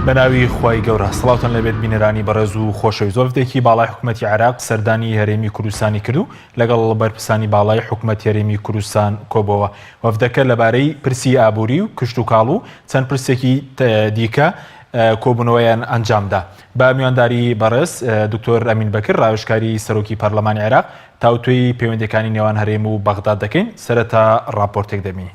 بەناوی خوای گەورە سڵاوتان لەبێت بینەرانی بەڕێز و خۆشەویست وەفدێکی باڵای حکوومەتی عێراق سەردانی هەرێمی کوردستانی کردو لەگەڵ بەرپرسانی باڵای حکوومەتی هەرێمی کوردستان کۆبەوە. وەفدەکە لەبارەی پرسی ئابووری و کشت و کاڵ و چەند پرسێکی دیکە کۆبوونەوەیان ئەنجامدا. بە میوانداری بەڕێز دکتۆر ئەمین بەکر ڕاوێژکاری سەرۆکی پەرلەمانی عێراق تاوتوێی پەیوەندیەکانی نێوان هەرێم و بەغداد دەکەین. سەرەتا ڕاپۆرتێک دەمی.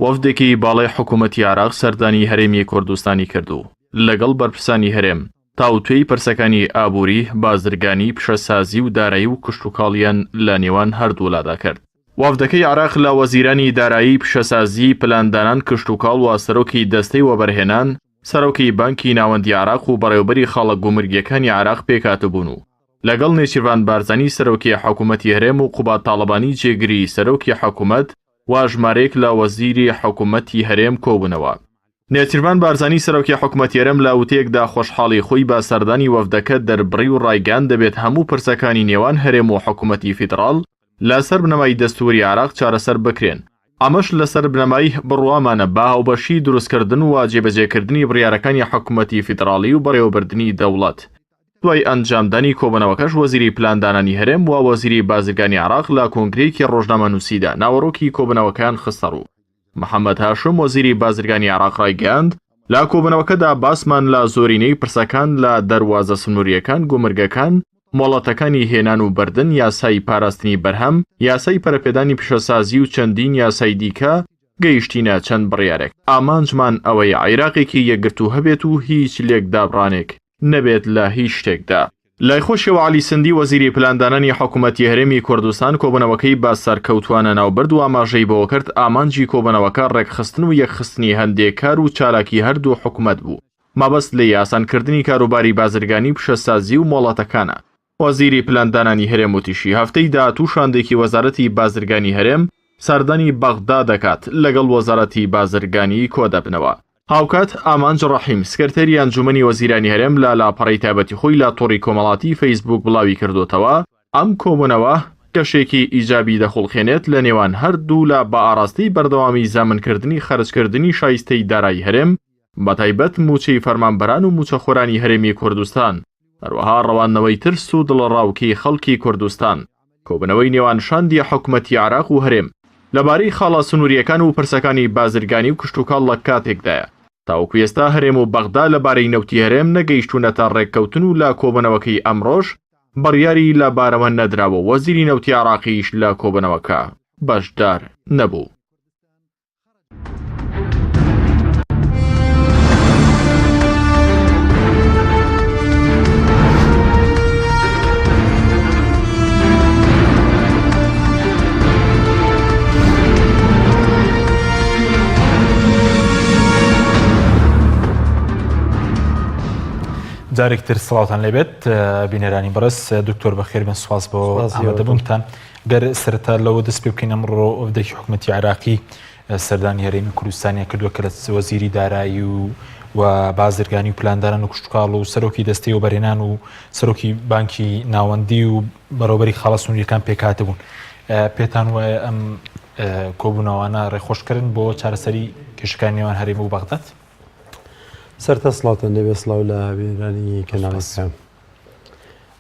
وەفدێکی باڵای حکوومەتی عێراق سەردانی هەرێمی کوردستانی کردو لەگەڵ بەرپرسانی هەرێم تاوتوێی پرسەکانی ئابووری، بازرگانی، پیشەسازی و دارایی و کشت و کاڵیان لە نێوان هەردوو لادا کرد. وەفدەکەی عێراق لە وەزیرانی دارایی، پیشەسازی، پلاندانان، کشت و کاڵ و سەرۆکی دەستەی وەبەرهێنان، سەرۆکی بانکی ناوەندی عێراق و بەڕێوەبەری خاڵە گومرگیەکانی عێراق پێکهاتبوون و لەگەڵ نێچیروان بارزانی سەرۆکی حکوومەتی هەرێم و قوبات تاڵەبانی جێگری سەرۆکی حکوومەت و ژمارەیەک لە وەزیری حکوومەتی هەرێم کۆبوونەوە. نێچیروان بارزانی سەرۆکی حکوومەتی هەرێم لە وتەیەکدا خۆشحاڵی خۆی بە سەردانی وەفدەکە دەربڕی و ڕایگەان دەبێت هەموو پرسەکانی نێوان هەرێم و حکوومەتی فیدراڵ لەسەر بنەمای دەستووری عێراق چارەسەر بکرێن. ئەمەش لەسەر بنەمای بڕوامانە بە هاوبەشی دروستکردن و جێبەجێکردنی بڕیارەکانی حکوومەتی فیدراڵی و بەڕێوەبردننی دەوڵەت. دوای ئەنجامدانی کۆبوونەوەکەش وەزیری پلاندانانی هەرێم و وەزیری بازرگانی عێراق لە کۆنگرەیەکی ڕۆژنامەنووسیدا ناوەڕۆکی کۆبوونەوەکان خستە ڕوو. محەممەد هاشم وەزیری بازرگانی عێراق ڕایگەاند لە کۆبوونەوەکەدا باسمان لە زۆرینەی پرسەکان لە دەواازە سنووریەکان، گومرگەکان، مۆڵەتەکانی هێنان و بردن، یاسای پاراستنی بەرهەم، یاسای پەرەپێدانی پیشەسازی و چەندین یاسای دیکە گەیشتینە چەند بڕیارێک. ئامانجمان ئەوەیە عێراقێکی یەکگرتو هەبێت و هیچ لێکدابڕانێک نەبێت لە هیچ شتێکدا. لای خۆشیەوە عەلی سندی وەزیری پلاندانانی حکوومەتی هەرێمی کوردستان کۆبوونەوەکەی بە سەرکەوتوانە ناوبرد و ئاماژەی بەوە کرد ئامانجی کۆبوونەوەکە ڕێکخستن و یەکخستنی هەندێک کار و چالاکی هەردوو حکوومەت بوو. مەبەست لە یاسانکردنی کاروباری بازرگانی، پیشەسازی و مۆڵەتەکانە. وەزیری پلاندانانی هەرێم وتیشی هەفتەی داهاتوو شاندێکی وەزارەتی بازرگانی هەرێم سەردانی بەغدا دەکات لەگەڵ وەزارەتی بازرگانی کۆدەبنەوە. هاوکات ئامانج ڕەحیم سکرتەری ئەنجومەنی وەزیرانی هەرێم لە لاپەڕەی تایبەتی خۆی لە تۆڕی کۆمەڵاتی فەیسبوک بڵاوی کردوتەوە ئەم کۆبوونەوە گەشێکی ئیجابی دەخۆڵخێنێت لە نێوان هەردوو لە بە ئاراستی بەردەوامی زامنکردنی خەرجکردنی شایستەی دارایی هەرێم بەتایبەت موچەی فەرمانبەران و موچەخۆرانی هەرێمی کوردستان، هەروەها ڕەوانەوەی ترس و دڵڕاوکی خەڵکی کوردستان. کۆبوونەوەی نێوان شاندی حکوومەتی عێراق و هەرێم لەبارەی خاڵە سنووریەکان و پرسەکانی بازرگانی و کشت و کاڵ لە کاتێکدایە. تاوەکو ئێستا هەرێم و بەغدا لەبارەی نەوتی هەرێم نەگەیشتوونەتە ڕێککەوتن و لە کۆبوونەوەکەی ئەمڕۆژ بڕیاری لە بارەوە نەدراوە. وەزیری نەوتی عێراقیش لە کۆبوونەوەکە بەشدار نەبوو. جارێکتر سڵاوتان لێبێت بینەرانی بەڕێز دکتۆر بەخێر بن سواز بۆ ئامادەبوونتان. گەر سەرەتا لەوە دەست پێ بکەین ئەمڕۆ وەفدێکی حکوومەتی عێراقی سەردانی هەرێمی کوردستانیان کردووە کە لە وەزیری دارایی و بازرگانی و پلاندانان و کشت و کاڵ و سەرۆکی دەستەی وەبەرهێنان و سەرۆکی بانکی ناوەندی و بەڕێوەبەری خاڵە سنووریەکان پێکهاتبوون. پێتان وایە ئەم کۆبوونەوانە ڕێخۆشکردن بۆ چارەسەری کێشەکانی نێوان هەرێم و بەغداد؟ سەرتا سڵاتان دەبێت سڵاو لە بینەرانی کەناڵەکە.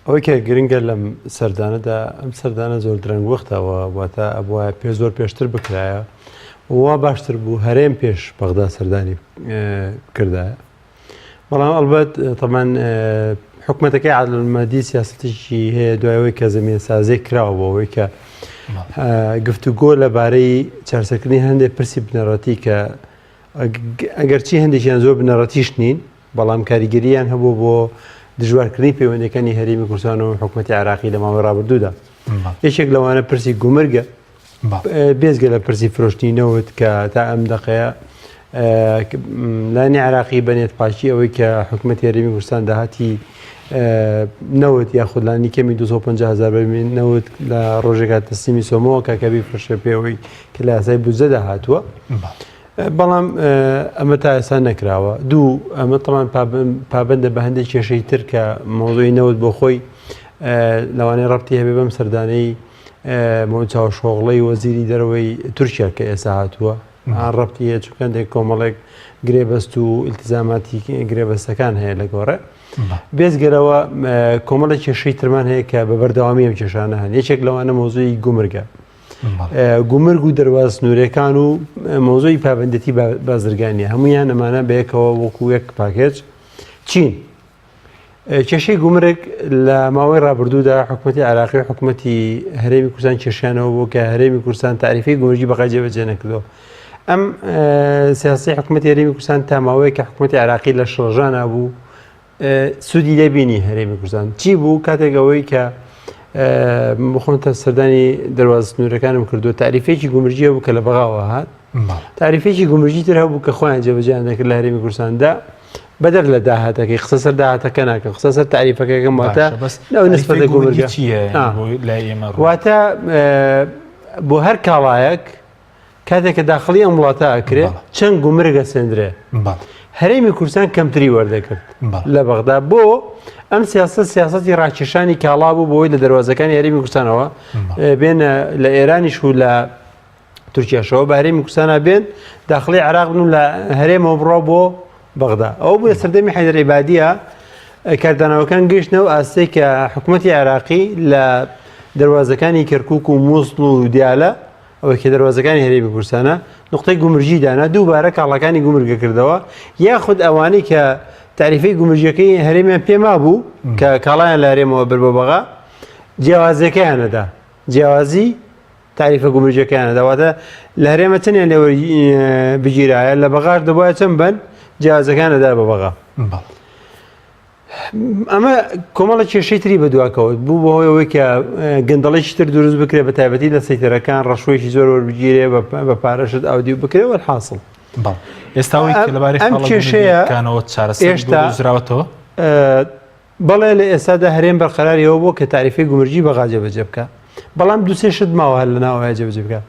ئەوەی کە گرنگە لەم سەردانەدا ئەم سەردانە زۆر درەنگ وەختەوە واتە ئەبووە پێ زۆر پێشتر بکرایە وا باشتر بوو هەرێم پێش بەغدا سەردانی کردایە. بەڵام ئەلبەت تەمان حکوومەتەکەی عەدڵمەندی سیاسەتێکی هەیە دوایەوەی کە زەمینە سازی کراوە بۆ ئەوەی کە گفتوگۆ لەبارەی چارەسەرکردنی هەندێک پرسی بنەڕەتی کە ئەگەرچی هەندێکیان زۆر بنەڕەتیش نین بەڵام کاریگەریان هەبوو بۆ دژوارکردنی پەیوەندیەکانی هەرێمی کوردستان و حکوومەتی عێراقی لە ماوەی ڕابردوودا. یەکێک لەوانە پرسی گومرگە بێزگە لە پرسی فرۆشتنی نەوت کە تا ئەم دەقەیە لانی عێراقی بەنێت پاشی ئەوەی کە حکوومەتی هەرێمی کوردستان داهاتی نەوت یاخود لانی کەمی 250,000 بەرمیل نەوت لە ڕۆژێکا تەسلیمی سۆمەوە کاکە بیفرۆشێ پێوەی کە لە یاسای بودجەدا هاتووە. بەڵام ئەمە تا ئێستا نەکراوە. دوو ئەمە تەمان پابندە بە هەندێک کێشەی تر کە مۆزوعی نەوت بۆ خۆی لەوانەیە ڕەبتی هەبێ بەم سەردانەی چاوشۆغڵەی وەزیری دەرەوەی تورکیا کە ئێستا هاتووە ڕەبتی هەیە چونکە هەندێک کۆمەڵێک گرێبەست و ئیلتیزاماتی گرێبەستەکان هەیە لە گۆڕێ بێزگەرەوە کۆمەڵە کێشەی ترمان هەیە کە بە بەردەوامی ئەم کێشانە هەن یەکێک لەوانە مۆزوی گومرگە گومرگ و دەرواز سنوورەکان و مۆزۆی پابندەتی بازرگانیە هەمویان ئەمانە بەیەکەوە وەکو یەک پاکێج چین کێشەی گومرگ لە ماوەی ڕابردوودا حکوومەتی عراقی و حکوومەتی هەرێمی کوردستان کێشیانەوە بۆ کە هەرێمی کوردستان تاریفەی گومرگی بەقای جێبەجێ نەکردەوە ئەم سیاسی حکوومەتی هەرێمی کوردستان تا ماوەیە کە حکوومەتی عراقی لە شڵژانە بوو سوودی لێبینی هەرێمی کوردستان چی بوو کاتێکەوەی کە بخۆنتە سەردانی دەرواز سنوورەکانم کردو تاریفێکی گومرگیە بوو کە لە بەغاوە هات تاریفێکی گومرگی تر هەبوو کە خۆیان جێبەجێیان دەکرد لە هەرێمی کوردستاندا بەدەر لە داهاتەکەی قسە سەر داهاتەکە ناکە قسە سەر تاریفەکەکەم واتە لەو نسبەتە گومرگە واتە بۆ هەر کاڵایەک کاتێک کە داخڵی ئەم وڵاتە ئەکرێ چەند گومرگە سێندرێ هەرێمی کوردستان کەمتری وەردەکرد لە بەغدا بۆ ئەم سیاسەتی ڕاکێشانی کاڵا بوو بۆی لە دەواازەکانی هەرێمی کوردستانەوە بێنە لە ئێرانیش و لە تورکیاشەوە بە هەرێمی کوردستانە بێن داخڵی عراق بن و لە هەرێمەوە بڕۆ بۆ بەغدا ئەوە بوو لە سەردەمی حەیدەر عیبادیە کاردانەوەکان گەیشتنەوە ئاستەی کە حکوومەتی عراقی لە دەواازەکانی کەرکووک و مووسڵ و دیالە ئەوە کە دەواازەکانی هەرێمی کوردستانە نقطەی گومرجی دانا دووبارە کاڵەکانی گومرگە کردەوە یاخود ئەوانەی کە تاریفەی گومرجەکەی هەرێمیان پێما بوو کە کاڵایان لە هەرێمەوە بەر بۆ بەغا جیاوازەکەیانەدا جیاوازی تاریفە گومرجەکەیانەدا واتە لە هەرێمە چەندیان لێوە بگیرایە لە بەغاش دەبواە چەند بن جیاوازەکانەدا بە بەغا ئەمە کۆمەڵە کێشەی تری بەدواکەوت بوو بەهۆیەوەی کە گەندەڵێکی تر دروست بکرێت بە تایبەتی لە سەیتەرەکان ڕەشوێکی زۆر وەربگیرێ بە پارەشت ئاودی و بکرێت وەرحاصڵ ئێستاوەی لەبارەی ئەم کێشەیەکانەوە ئێستا زراوەتەوە بەڵێ لە ئێستادا هەرێم بەرقەراریەوە بۆ کە تاریفەی گومرجی بەغا جێبەجێ بکە بەڵام دووسێ شت ماوە هەر لە ناوەیە جێبەجێ بکە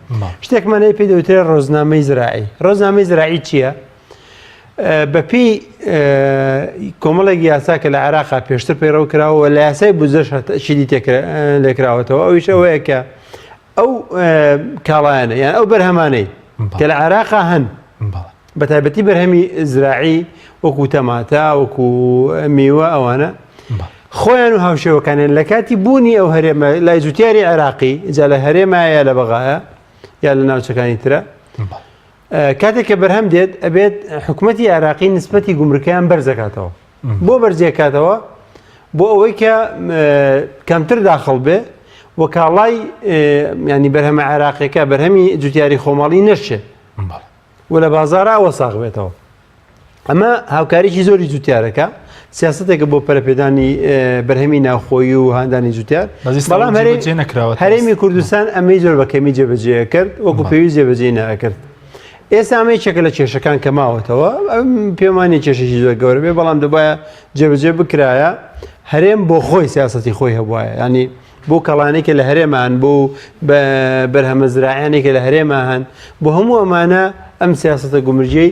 شتێکمانەیە پێی دەوترێت ڕۆژنامەی زراعی ڕۆژنامەی زراعی چییە؟ بەپی کۆمەڵێکی یاسا کە لە عێراقا پێشتر پەیڕەو کراوە لە یاسای بوزەش شیدی لێکراوەتەوە ئەویش ئەوەیە کە ئەو کاڵایانە یان ئەو بەرهەمانەی کە لە عێراقا هەن بە تایبەتی بەرهەمی زراعی وەکو تەماتە وەکو میوە ئەوانە خۆیان و هاوشێوەکانیان لە کاتی بوونی ئەو هەرێمە لای جوتیاری عێراقی جا لە هەرێمایە لە بەغایە یا لە ناوچەکانی ترە کاتێک کە بەرهەم دێت ئەبێت حکوومەتی عێراقی نسبەتی گومرگیان بەرزەکاتەوە بۆ بەرزیەکاتەوە بۆ ئەوەی کە کەمتر داخڵ بێ وە کاڵای ینی بەرهەمە عێراقیەکە بەرهەمی جوتیاری خۆماڵی نەشێ و لە بازارە ئەوە ساغ بێتەوە ئەمە هاوکاریی زۆری جوتیارەکە سیاستێکە بۆ پەرەپێدانی بەرهەمی ناوخۆیی و هاندانی جوتیار بەڵام هەرێمی کوردستان ئەمەی زۆر بەکەمی جێبەجێ کرد وەکو پێویست جێبەجێ نەکرد ئێستا ئەمەی چێکە لە کێشەکان کە ماوەتەوە پێمانی کێشەی زۆر گەورە بێ بەڵام دەبایە جێبەجێ بکرایە هەرێم بۆ خۆی سیاسەتی خۆی هەبواە ینی بۆ کەڵانێکە لە هەرێمان بۆ بەرهەمە زراعیانێکە لە هەرێما هەن بۆ هەموو ئەمانە ئەم سیاسەتە گومرجەی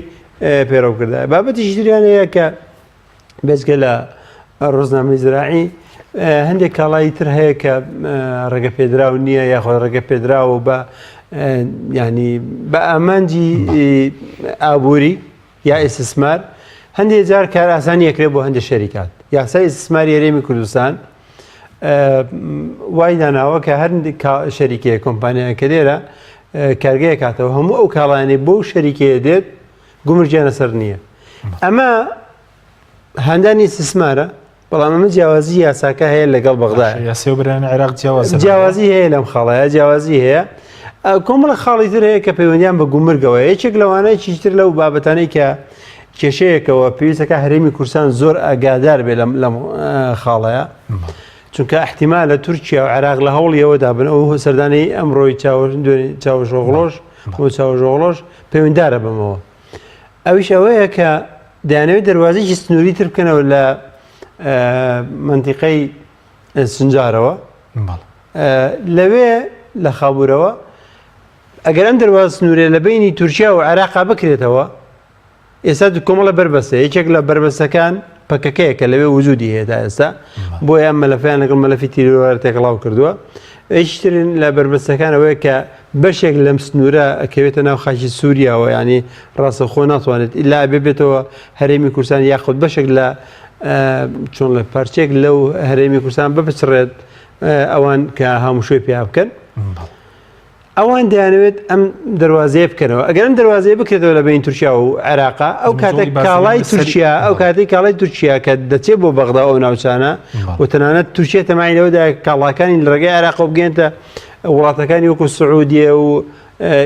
پێڕەو کردە بابەتیش دریانەیە کە بێزگە لە ڕۆژنامەی زراعی هەندێک کاڵایی تر هەیە کە ڕێگە پێدراو نییە یاخۆ ڕێگە پێدراوە بە ینی بە ئامانجی ئابووری یا ئێستثمار هەندێک جار کار ئاسانی ئەکرێت بۆ هەندێک شەریکات یاسای ئێستثماری هەرێمی کوردستان وای داناوە کە هەر شەریکەیە کۆمپانیایەکە لێرە کارگەیە کاتەوە هەموو ئەو کاڵانەی بۆ شەریکەیە دێت گومرجیانە سەر نییە ئەمە هەندانی ئێستثمارە بەڵام ئەمە جیاوازی یاساکە هەیە لەگەڵ بەغدایە جیاوازی هەیە لەم خاڵەیە جیاوازی هەیە کۆمەڵە خاڵی تر هەیە کە پەیوەندیان بە گومرگەوە یەکێک لەوانەیە چیتر لەو بابەتانەی کە کێشەیەکەوە پێویستەکە هەرێمی کوردستان زۆر ئاگادار بێ لەم خاڵەیە چونکە احتیمال لە تورکیا و عێراق لە هەوڵیەوەدا بن ئەو سەردانەی ئەمڕۆی چاوەژۆغڵۆش بۆ چاوەژۆغڵۆش پەیوەنددارە بمەوە ئەویش ئەوەیە کە دەیانەوێت دەواازەیەکی سنووری تر بکەنەوە لە منتیقەی سنجارەوە لەوێ لە خابوورەوە ئەگەر ئەم دەواز سنوورێ لە بینی تورکیا و عێراقا بکرێتەوە ئێستا کۆمەڵە بربەسە یەکێک لە بربەسەکان پەکەکەیە کە لەوێ وجودی هەیە تا ئێستا بۆیە ئەم مەلەفیان لەگەڵ مەلەفی تیرۆوار تێکەڵاو کردووە هیچترین لە بربەسەکانەوەی کە بەشێک لەم سنوورە ئەکەوێتە ناو خاکی سووریاوە ینی ڕاستەخۆ ناتوانێت ئللا بێتەوە هەرێمی کوردستان یاخود بەشێک لە چۆن لە پارچێک لەو هەرێمی کوردستان بپچڕێت ئەوان کە هەمووشۆی پێیا بکەن ئەوان دەیانەوێت ئەم دەواازەیە بکەنەوە ئەگەر ئەم دەواازەیە بکرێتەوە لە بین تورکیا و عێراقا ئەو کاتێک کاڵای تورکیا ئەو کاتی کاڵای تورکیا کە دەچێت بۆ بەغدا ئەو ناوچانە و تەنانەت تورکیا تەماینەوەدا کاڵاکانی لە ڕێگەی عێراق بگەێنتە وڵاتەکانی وەکو سعودیە و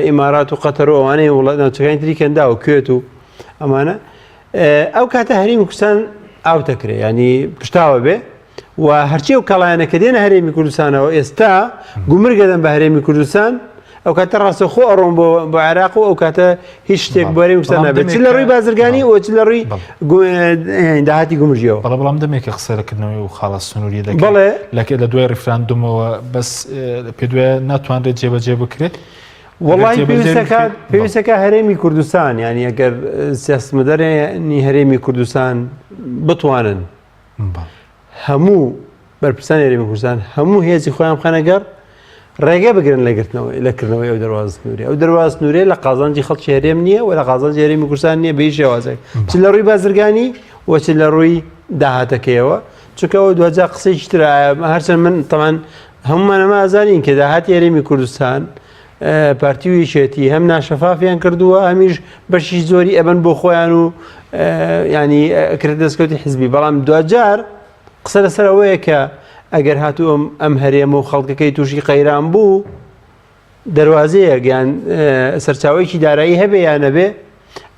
ئیمارات و قەتەر و ئەوانەی وڵات ناوچەکانی تری کەندا و کوێت و ئەمانە ئەو کاتە هەرێمی کوردستان ئاوتەکرێ ینی پشتاوە بێ و هەرچی و کاڵایانە کە دێنە هەرێمی کوردستانەوە ئێستا گومرگەدەن بە هەرێمی کوردستان ئەو کاتە ڕاستەخۆ ئەڕۆم بۆ عێراق و ئەو کاتە هیچ شتێک بۆ هەرێمی کوردستان نابێت چ لە ڕووی بازرگانی و چ لە ڕووی داهاتی گومرجیەوە بەڵام دەمێکە قسەکردنەوەی و خاڵە سنووری دەکەن بەڵێ لە دوای ڕیفراندومەوە بەس پێ دوێ ناتوانرێت جێبەجێ بکرێت وڵی پێویستەکە هەرێمی کوردستان ینی ئەگەر سیاسمەدەرێنی هەرێمی کوردستان بتوانن هەموو بەرپرسانی هەرێمی کوردستان هەموو هێزی خۆیان بخەنەگەر ڕێگە بگرن لەکردنەوەی ئەو دەواز سنووری ئەو دەواز سنوورێ لە قازانجی خەڵکی هەرێم نییە و لە قازانجی هەرێمی کوردستان نییە بە هیچ شێوازێک چ لە ڕووی بازرگانی و چ لە ڕووی داهاتەکەیەوە چونکەەوە دوجا قسەی تر هەرچەند من تەمان هەمومانەمە ئازانین کە داهاتی هەرێمی کوردستان پارتیویشێتی هەم ناشەفافیان کردووە هەمیش بەشی زۆری ئەبەن بۆ خۆیان و ینی کرد دەستکەوتی حزبی بەڵام دوجار قسە لەسەرەوەیە کە ئەگەر هاتوو ئەم هەرێمە و خەڵکەکەی تووشی قەیران بوو دەواازەیە گیان سەرچاوەیەکی دارایی هەبێ یان نەبێ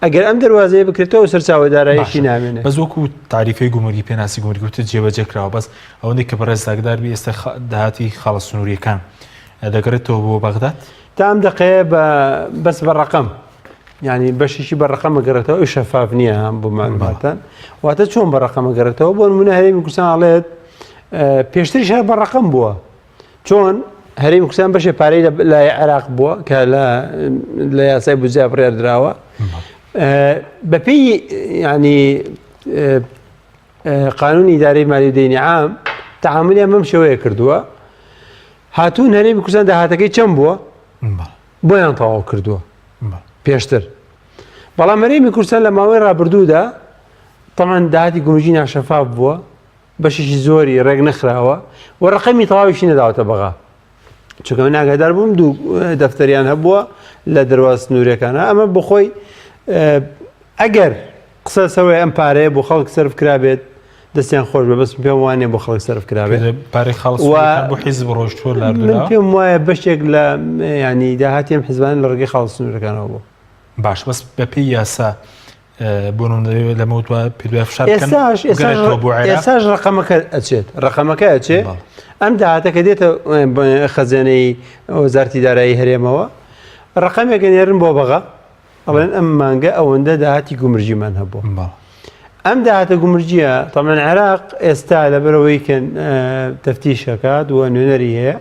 ئەگەر ئەم دەواازەیە بکرێتەوە سەرچاوە داراییشی نامێنێت بەس وەکو تاریفەی گومرگی پێناسی گومرگوتە جێبەجێکراوە بەس ئەوەندەی کە بەڕێز داگداربی ئێستا داهاتی خاڵە سنووریەکان دەگەڕێتەوە بۆ بەغداد تا ئەم دقەیە بەس بە ڕقم ینی بەشیشی بە ڕقەمە گەڕێتەوە شەفاف نییە هەم بۆ معلوماتان واتە چۆن بە ڕقەمە گەڕێتەوە بۆ نمونە هەرێمی کوردستان ئاڵێت پێشتریش هەر بە ڕقم بووە چۆن هەرێمی کوردستان بەشێ پارەی لای عێراق بووە کە لە یاسای بودجێ بڕێردراوە بەپێی ینی قانونی ئیدارەی مالی و دەینی عام تەعاملیان بەم شێوەیە کردووە هاتوون هەرێمی کوردستان داهاتەکەی چەند بووە بۆیان تەواو کردووە پێشتر بەڵام هەرێمی کوردستان لە ماوەی ڕابردوودا تەمان داهاتی گومرجی ناشەفاف بووە بەشێکی زۆری ڕێک نەخراوە و ڕقەمی تەواویشی نەداوەتە بەغا چونکە من ئاگادار بووم دوو دەفتەریان هەبووە لە دەرواز سنوورەکانە ئەمە بۆ خۆی ئەگەر قسە سەوەی ئەم پارەیە بۆ خەڵک سەرف کرابێت دەستیان خۆش بە بەس پێم وانێ بۆ خەڵک سەرف کرابێت پارەی خاڵ بۆ حیزب ڕۆیشتووە من پێم وایە بەشێک لە ینی داهاتی ئەم حیزبان لە ڕێگەی خاڵ سنوورەکانەوە بوو باش بەس بەپێی یاسا لەمەوتوە پێ فشار ئێساش ڕقەمەکە ئەچێت ئەم داهاتەکە دێتە خەزانەی وەزارەتی دارایی هەرێمەوە ڕقەمێکە نێرن بۆ بەغا ئەڵێن ئەم مانگە ئەوەندە داهاتی گومرجیمان هەبوو ئەم داهاتە گومرجیە تەمان عێراق ئێستا لەبەرەوەی کە تەفتیشەکات و نوێنەری هەیە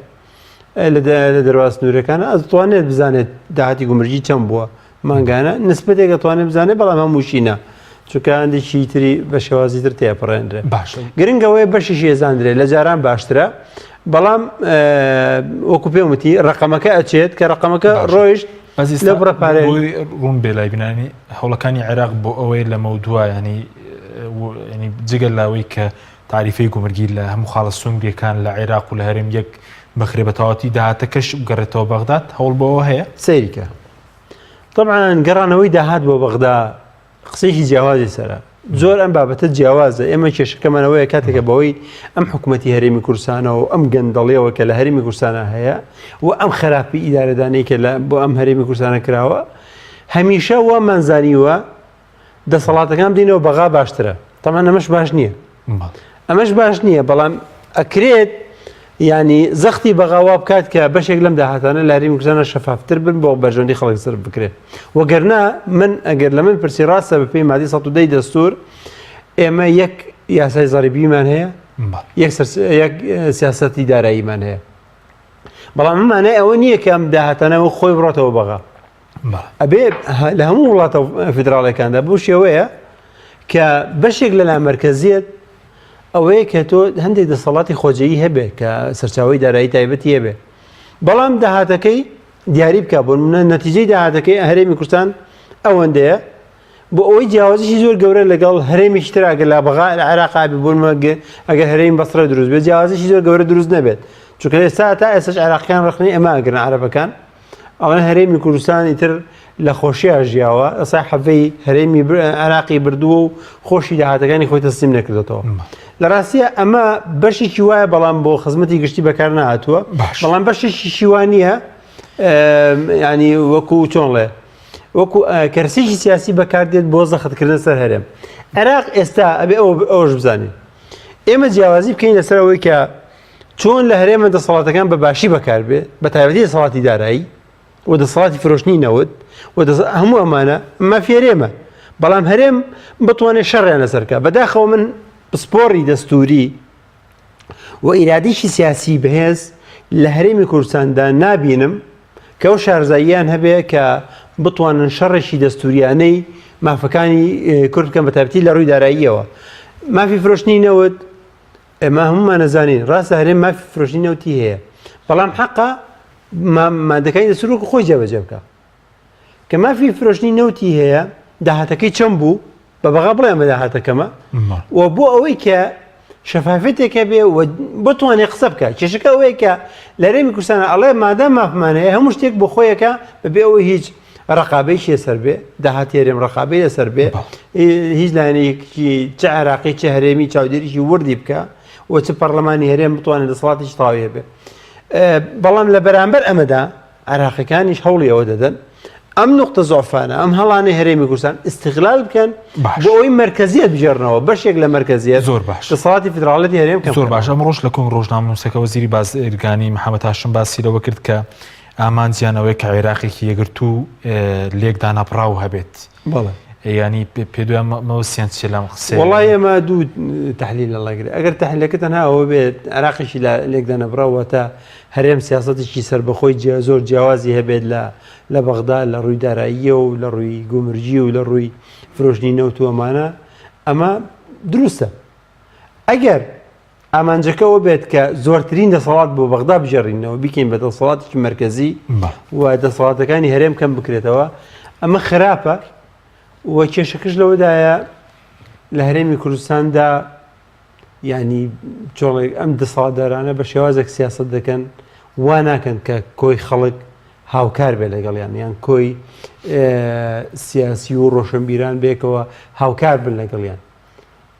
لە دەرواز سنوورەکانە ئەتوانێت بزانێت داهاتی گومرجی چەند بووە مانگانە نسبەتێک دەتوانێت بزانێت بەڵام هەمووشینە چونکە هەندێکی تری بە شێوازی تر تێپەڕێنرێ گرنگەوەی بەشیش ێزاندرێت لە جاران باشترە بەڵام وەکو پێم وتی ڕقەمەکە ئەچێت کە ڕقەمەکە ڕۆیشت لە بڕەپارێ ڕوون بێ لای بینانی هەوڵەکانی عێراق بۆ ئەوەی لە مەودووە ینی جگەل لاوەی کە تاریفەی گومرگی لە هەموو خاڵە سنووریەکان لە عێراق و لە هەرێم یەک بەخرێ بەتەواتی داهاتەکەش بگەڕێتەوە بەغداد هەوڵ بۆەوە هەیە سەیریکە طبعا گەڕانەوەی داهات بۆ بەغدا قسەیەکی جیاوازی سەرە زۆر ئەم بابەتە جیاوازە ئێمە کێشەکەمانەوەیە کاتێکە بەوەی ئەم حکوومەتی هەرێمی کوردستانەوە و ئەم گەندەڵیەوە کە لە هەرێمی کوردستانە هەیە و ئەم خراپی ئیدارەدانەی کە بۆ ئەم هەرێمی کوردستانە کراوە هەمیشە وە مەنزانیوە دەسەڵاتەکان بدەینەوە بەغا باشترە تەمان ئەمەش باش نییە ئەمەش باش نییە بەڵام ئەکرێت ینی زەختی بەغاوا بکات کە بەشێک لەم داهاتانە لە هەرێمی کوردستانە شەفافتر بن بۆ بەرژەوەندی خەڵک سەرف بکرێت وەگەرنا من ئەگەر لە من پرسی ڕاستە بەپێی مادی 110 دەستور ئێمە یەک یاسای زەریبیمان هەیە یەک سیاسەتی داراییمان هەیە بەڵام ئەمانە ئەوە نییە کە ئەم داهاتانەوە خۆی بڕاتەوە بەغا ئەبێ لە هەموو وڵاتە فیدراڵەکاندا بۆ شێوەیە کە بەشێک لە لامەرکەزیەت ئەوەیە کە تۆ هەندێک دەسەڵاتی خۆجەیی هەبێ کە سەرچاوی دارایی تایبەتی هەبێ بەڵام داهاتەکەی دیاری بکە بۆ نەتیجەی داهاتەکەی هەرێمی کوردستان ئەوەندەیە بۆ ئەوەی جیاوازیشی زۆر گەورە لەگەڵ هەرێمیشی تر ئەگەر لە بەغا لە عێراقا بێ بۆ ئەگەر هەرێمی بەسڕە دروست بێت جیاوازیشی زۆر گەورە دروست نەبێت چونکە ئێستا تا ئێستاش عێراقیان ڕخنی ئەمە ئەگرن عەرەبەکان ئەوەنە هەرێمی کوردستانی تر لە خۆشیە ژیاوە ئەسا حەڤەی هەرێمی عێراقی بردووە و خۆشی داهاتەکانی خۆی تەسلیم نەکردێتەوە لە ڕاستیە ئەمە بەشێکی وایە بەڵام بۆ خزمەتی گشتی بەکار نهاتووە بەڵام بەشێکی شیوانیە ینی وەکو چۆنڵێ وەکو کەرسێکی سیاسی بەکاردێت بۆ زەختکردن سەر هەرێم عێراق ئێستا ئەبێ ئەوەش بزانین ئێمە جیاوازی بکەین لەسەر ئەوەی کە چۆن لە هەرێمە دەسەڵاتەکان بە باشی بەکاربێ بە تایبەتی دەسەڵاتی دارایی و دەسەڵاتی فرۆشتنی نەوت و هەموو ئەمانە مافێرێمە بەڵام هەرێم بتوانێت شەڕیان لەسەرکە بەداخەوە من پسپۆڕی دەستوری و ئیرادیشی سیاسی بەهێز لە هەرێمی کوردستاندا نابینم کە ئەو شارزاییان هەبێ کە بتوانن شەڕێکی دەستوریانەی مافەکانی کورد بکەن بە تایبەتی لە ڕووی داراییەوە مافی فرۆشتنی نەوت ئێمە هەمومان نەزانین ڕاستە هەرێم مافی فرۆشتنی نەوتی هەیە بەڵام حەقا مادەکانی دەستور خۆی جێبەجێ بکە کە مافی فرۆشتنی نەوتی هەیە داهاتەکەی چەند بوو بە بەغا بڵێن بە داهاتەکەمە و بۆ ئەوەی کە شەفافێتێکە بێ و بتوانێت قسە بکە کێشەکە ئەوەیە کە لە هەرێمی کوردستانە ئەڵێ مادام مافمان هەیە هەموو شتێک بۆ خۆیەکە بەبێ ئەوەی هیچ ڕقابەیشی لەسەر بێ داهاتی هەرێم ڕقابەی لەسەر بێ هیچ لایەنێکی چ عێراقی چه هەرێمی چاودێریشی وردی بکە و چ پەرلەمانی هەرێم بتوانێت دەسەڵاتیش تەواوی بێ بەڵام لە بەرامبەر ئەمەدا عێراقیەکانیش هەوڵی ئەوە دەدەن ئەم نقطە زۆفانە ئەم هەڵانەی هەرێمی کوردستان استیغلال بکەن بۆ ئەوەی مرکزیت بژێڕنەوە بەشێک لە مرکزیت زۆر باش دەسەڵاتی فیدراڵەتی هەرێم کەم زۆر باش ئەم ڕۆژ لە کۆنگ ڕۆژنامە نووسەکە وەزیری بازرگانی محەممەد هاشم باسی لەوە کرد کە ئامانجیانەوەی کە عێراقێکی یەگرت و لێکدا نەپڕاو هەبێت بەڵێ ینی پێ دومەوە سێنس لەم قسە وڵای ئێمە دوو تحلیل لەڵاگرێت ئەگەر تحلیلەکە تەنها ئەوە بێت عێراقیشی لێکدا نەبراوە تا هەرێم سیاسەتێکی سربەخۆی زۆر جیاوازی هەبێت لە بەغدا لە ڕووی داراییە و لە ڕووی گومرجی و لە ڕووی فرۆشتنی نەوت و ئەمانە ئەمە دروستە ئەگەر ئامانجەکەەوە بێت کە زۆرترین دەسەڵات بۆ بەغدا بژێڕینەوە بیکەین بە دەسەڵاتێکی مرکزی و دەسەڵاتەکانی هەرێم کەم بکرێتەوە ئەمە خراپە و کێشەکەش لەوەدایە لە هەرێمی کوردستاندا ینی چۆڵێک ئەم دەسەڵاتدارانە بە شێوازێک سیاست دەکەن وا ناکەن کە کۆی خەڵک هاوکار بێ لەگەڵیان یان کۆی سیاسی و ڕۆشنبیران بێکەوە هاوکار بن لەگەڵیان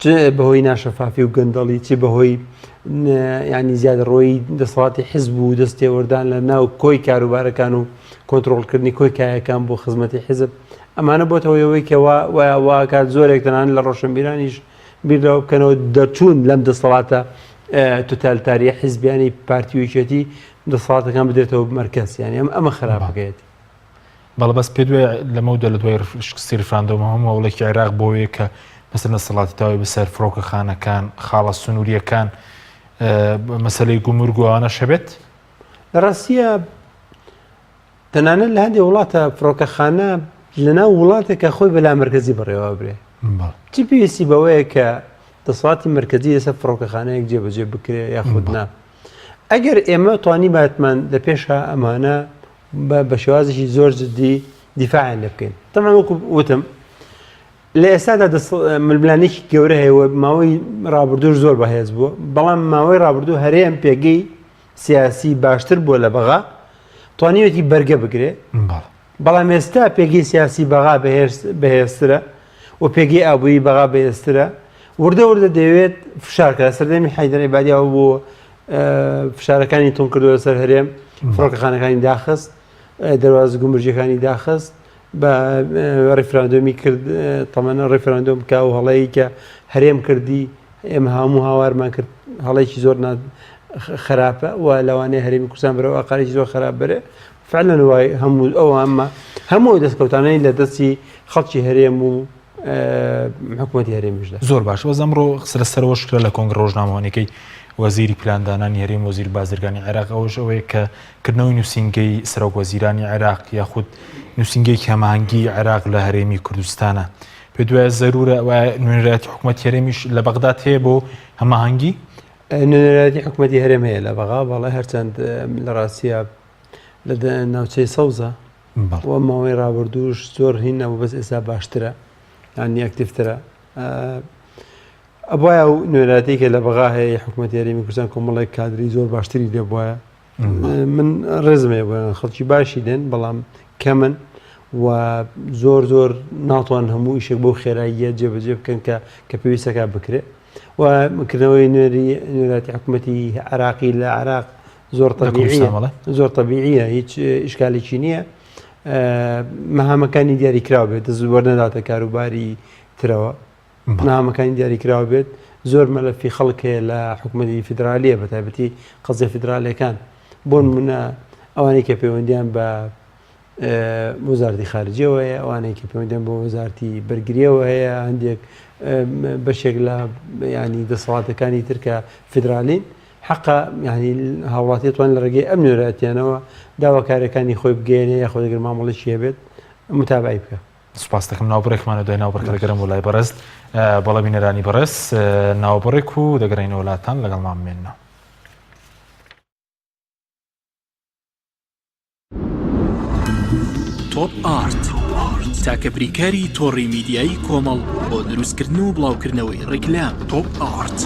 چ بەهۆی ناشەفافی و گەندەڵی چی بەهۆی ینی زیادڕۆی دەسەڵاتی حیزب و دەستێوەردان لە ناو کۆی کاروبارەکان و کۆنتترۆلکردنی کۆی کایەکان بۆ خزمەتی حیزب ئەمانە بۆتەوەیەوەی کە واکات زۆرێک تەنان لە ڕۆشنبیرانیش بیرەوە بکەنەوە دەچوون لەم دەسەڵاتە توتالتاریە حیزبیانی پارتیویچێتی دەسەڵاتەکان بدرێتەوە مەرکەز یانی ئەمە خراپەکەیەتی بەڵە بەس پێ دوای لەمەودا لە دوای شکستی ڕفراندۆمە هەموو وڵێکی عێراق بۆیە کە مەسەر دەسەڵاتی تاوی بەسەر فڕۆکەخانەکان خاڵە سنووریەکان مەسەلەی گومرگ و ئەوانە شەبێت لە ڕاستیە تەنانەت لە هەندێک وڵاتە فڕۆکەخانە لەناو وڵاتێکە خۆی بەلا مرکزی بڕێوە برێ چی پێویستی بەوەیە کە دەسەڵاتی مرکزی لەسەر فڕۆکەخانەیەک جێبەجێ بکرێ یاخودنا ئەگەر ئێمە توانی باتمان لە پێشە ئەمانە بە شێوازێکی زۆر جدی دیفاعیان لێ بکەین تەمان وەکو وتم لە ئێستادا ململانێکی گەورە هەیە ماوەی ڕابردوش زۆر بەهێز بووە بەڵام ماوەی ڕابردوو هەرێم پێگەی سیاسی باشتر بووە لە بەغا توانیوێتی بەرگە بگرێ بەڵام ئێستا پێگەی سیاسی بەغا بەهێزترە و پێگەی ئابووری بەغا بەهێزترە وردە دەوێت فشارکە سەردەمی حەیدەر عیبادیەوە بۆ فشارەکانی تۆن کردو لەسەر هەرێم فڕۆکەخانەکانی داخست دەواز گومرجەکانی داخست بە ڕیفراندۆمی کرد تەمەنە ڕیفراندۆم بکە و هەڵەیە کە هەرێم کردی ئێمە هەموو هاوارمان کرد هەڵەیەکی زۆر خراپە و لەوانەیە هەرێمی کوردستان بەرەوە ئاقارێکی زۆر خراپ بەرێ فعلەن وای هەموو ئەوە ئەمە هەموو دەستکەوتانەی لە دەستی خەڵکی هەرێم و حکوومەتی هەرێمیشدا زۆر باش وە ئەمڕۆ سەرەوەش کرا لە کۆنگرە ڕۆژنامەوانەکەی وەزیری پلاندانانی هەرێم وەزیر بازرگانی عێراق ئەوەش ئەوەیە کە کردنەوەی نووسینگەی سەرۆک وەزیرانی عێراق یاخود نووسینگەیەکی هەماهەنگی عێراق لە هەرێمی کوردستانە پێ دوایە زەرورە نوێنەرایەتی حکوومەتی هەرێمیش لە بەغداد هەیە بۆ هەماهەنگی نوێنەرایەتی حکوومەتی هەرێم هەیە لە بەغا بەڵێ هەرچەند لە ڕاستیە لە ناوچەی سەوزە و ماوەی ڕابردووش زۆر هین نەبوو بەس ئێستا باشترە یانی ئەکتیڤترە ئەبایە و نوێنەتێکە لە بەغا هەیە حکوومەتی هەرێمی کوردستان کۆمەڵێک کادری زۆر باشتری لێ بووە من ڕێزمێ بۆ خەڵکی باشی دێن بەڵام کەمن و زۆر ناتوان هەموو ئیشێک بۆ خێراییە جێبەجێ بکەن کە پێویستەکە بکرێت و مکردنەوەی نوێنەتی حکوومەتی عراقی لە عراق زۆر طبیعیە هیچ ئیشکالێکی نییە مەهامەکانی دیاریکراوە بێت وەرنەداتە کاروباری ترەوە مەهامەکانی دیاریکراوە بێت زۆر مەلەفی خەڵکەیە لە حکوومەتی فیدرالیە بە تایبەتی قەزای فیدرالیەکان بۆ نمونە ئەوانەی کە پەیوەندیان بە وەزارەتی خارجیەوە هەیە ئەوانەی کە پەیوەندیان بۆ وەزارەتی بەرگریەوە هەیە هەندێک بەشێک لە ینی دەسەڵاتەکانی ترکە فیدرالین حەقا ینی هاوڵاتی توان لە ڕێگەی ئەم نوێنەتیانەوە داواکاریەکانی خۆی بگەێنێ یاخۆ دەگەر مامەڵەشی هەبێت متابعی بکە. سوپاس دەکەم ناوبڕێکمانە دوای ناوبڕکە گەرم وڵای بەڕست بەڵە بینەرانی بەڕست ناوبڕێک و دەگەڕێنەوە وڵاتان لەگەڵمان بمێنەوە. تۆپ ئارت تاکە بریکاری تۆڕی میدیایی کۆمەڵ بۆ دروستکردن و بڵاوکردنەوەی ڕیکلام. تۆپ ئارت.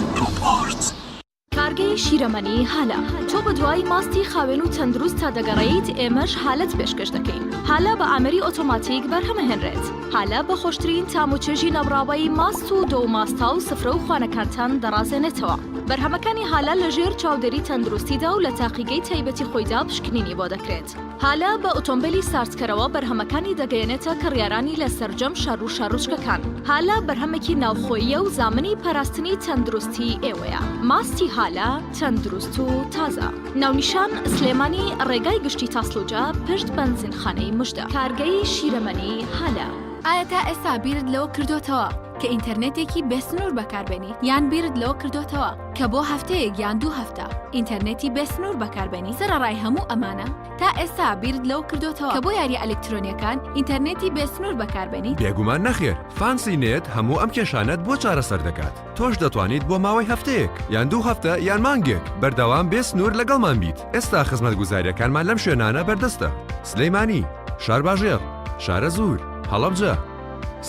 کارگەی شیرەمەنی هالە تۆ بە دوای ماستی خاوێن و تەندروست تا دەگەڕێیت ئێمەش حالت پێشکەش دەکەین. هالە بە ئامەری ئۆتۆماتیک بەرهەمەهێنرێت. هالە بە خۆشترین تاموچێژی نەبڕاوایی ماست و دۆ ماستا و سفرە و خوانەکانتان دەڕازێنێتەوە. بەرهەمەکانی هالە لە ژێر چاودێری تەندروستیدا و لە تاقیگەی تایبەتی خۆیدا پشکنینی بۆ دەکرێت. هالە بە ئۆتۆمبیلی سارسکەرەوە بەرهەمەکانی دەگەیەنێتە کڕیارانی لە سەرجەم شار و شارۆچکەکان. هالە بەرهەمێکی ناوخۆیە و زامنی پاراستنی تەندروستی ئێوەیە. ماستی هالە تەندروست و تازە. ناونیشان سلێمانی ڕێگای گشتی تاسلوجە پشت بەنزینخانەی مژدە. کارگەی شیرەمەنی هالە. ئایا تا ئێستا بیرت لەوە کردوتەوە کە ئینتەرنێتێکی بێسنوور بەکاربێنی یان بیرت لەوە کردوتەوە کە بۆ هەفتەیەک یان 2 هەفتە ئینتەرنێتی بێسنوور بەکاربێنی سەرڕای هەموو ئەمانە تا ئێستا بیرت لەوە کردوتەوە کە بۆ یاری ئەلکترۆنیەکان ئینتەرنێتی بێسنوور بەکاربێنی؟ بێگومان نەخێر فانسی نێت هەموو ئەم کێشانەت بۆ چارەسەر دەکات. تۆش دەتوانیت بۆ ماوەی هەفتەیەک یان 2 هەفتە یان مانگێک بەردەوام بێسنوور لەگەڵمان بیت. ئێستا خزمەتگوزاریەکانمان لەم شوێنانە بەردەستە: سلەیمانی، شارباژێر، شارە زوور، هەڵەبجە،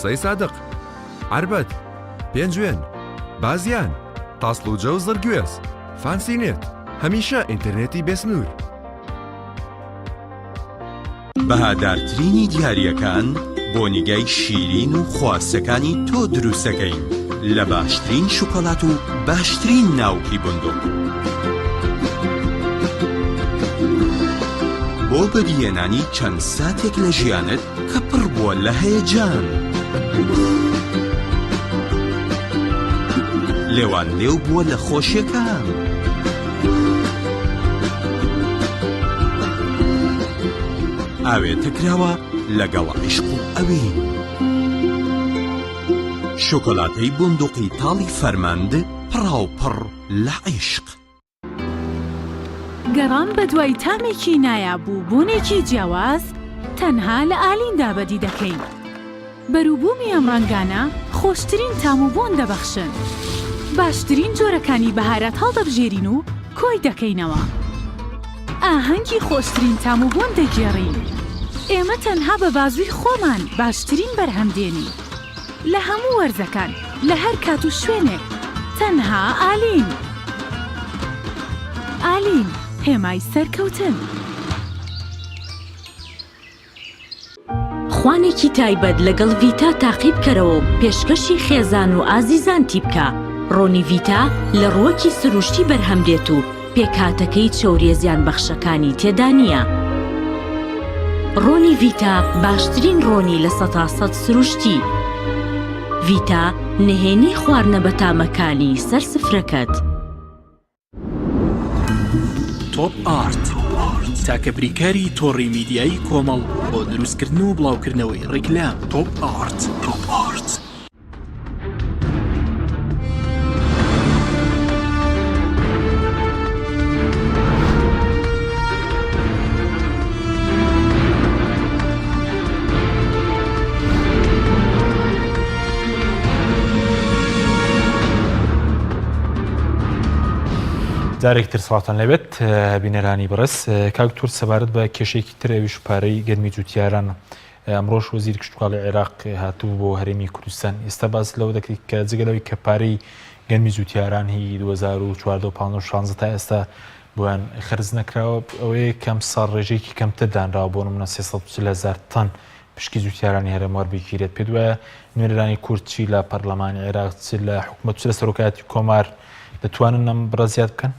سەی سادق، عربەت، پێنجوێن، بازیان، تاسلوجە و زەرگوێز. فانسی نێت هەمیشە ئینتەرنێتی بێسنوور. بەهادارترینی دیاریەکان بۆ نیگای شیرین و خواستەکانی تۆ دروستەکەین لە باشترین شوکۆلات و باشترین ناوکی بندوق. بۆ بەدیهێنانی چەند ساتێک لە ژیانت کە پڕ بووە لە هەیەجان. لێوان لێو بووە لە خۆشیەکان. ئاوێتە کراوە لەگەڵ عیشق و ئەوین. شۆکۆلاتەی بندوقی تاڵی فەرماند پڕاوپڕ لە عیشق. گەڕان بە دوای تامێکی نایابوو بوونێکی جیاواز تەنها لە ئالیندا بەدی دەکەین. بەرووبوومی ئەم ڕەنگانە خۆشترین تام و بۆن دەبەخشن. باشترین جۆرەکانی بەهارات هەڵدەبژێرین و کۆی دەکەینەوە. ئاهەنگی خۆشترین تام و بۆن دەگێڕین. ئێمە تەنها بە بازووی خۆمان باشترین بەرهەمدێنی. لە هەموو وەرزەکان لە هەر کات و شوێنێک تەنها ئالین. ئالین هێمای سەرکەوتن. خوانێکی تایبەت لەگەڵ ڤیتا تاقیب کەرەوە پێشکەشی خێزان و ئازیزانتی بکە. ڕۆنی ڤیتا لە ڕووەکی سروشتی بەرهەمدێت و پێکهاتەکەی چەوریە زیان بەخشەکانی تێدا نییە. ڕۆنی ڤیتا باشترین ڕۆنی لە 100% سروشتی. ڤیتا نهێنی خواردنە بە تامەکانی سەر سفرەکەت. تۆپ ئارت تاکە بریکاری تۆڕی میدیایی کۆمەڵ بۆ دروستکردن و بڵاوکردنەوەی ڕیکلام. تۆپ ئارت. جارێکتر سڵاتان لەبێت بینەرانی بەڕێز کاکتور سەبارەت بە کێشێکی تر ئەویش پارەی گەرمی جوتیاران ئەمڕۆژ وەزیر کشتتوکاڵی عێراق هاتوو بۆ هەرێمی کوردستان ئێستا باس لەوە دەکرێت کە جگەلەوەی کە پارەی گەرمی جوتیاران هی 2014 تا ئێستا بۆیان خرج نەکراوە ئەوەیە کەم ساڵ ڕێژەیەکی کەمتر دانراوە بۆ نمونە 340,000 تەن پشکی جوتیارانی هەرێموار بگیرێت پێ وایە نوێنەرانی کورد لە پەرلەمانی عێراق لە حکوومەت لە سەرۆکایەتی کۆمار دەتوانن ئەم بڕە زیاد بکەن؟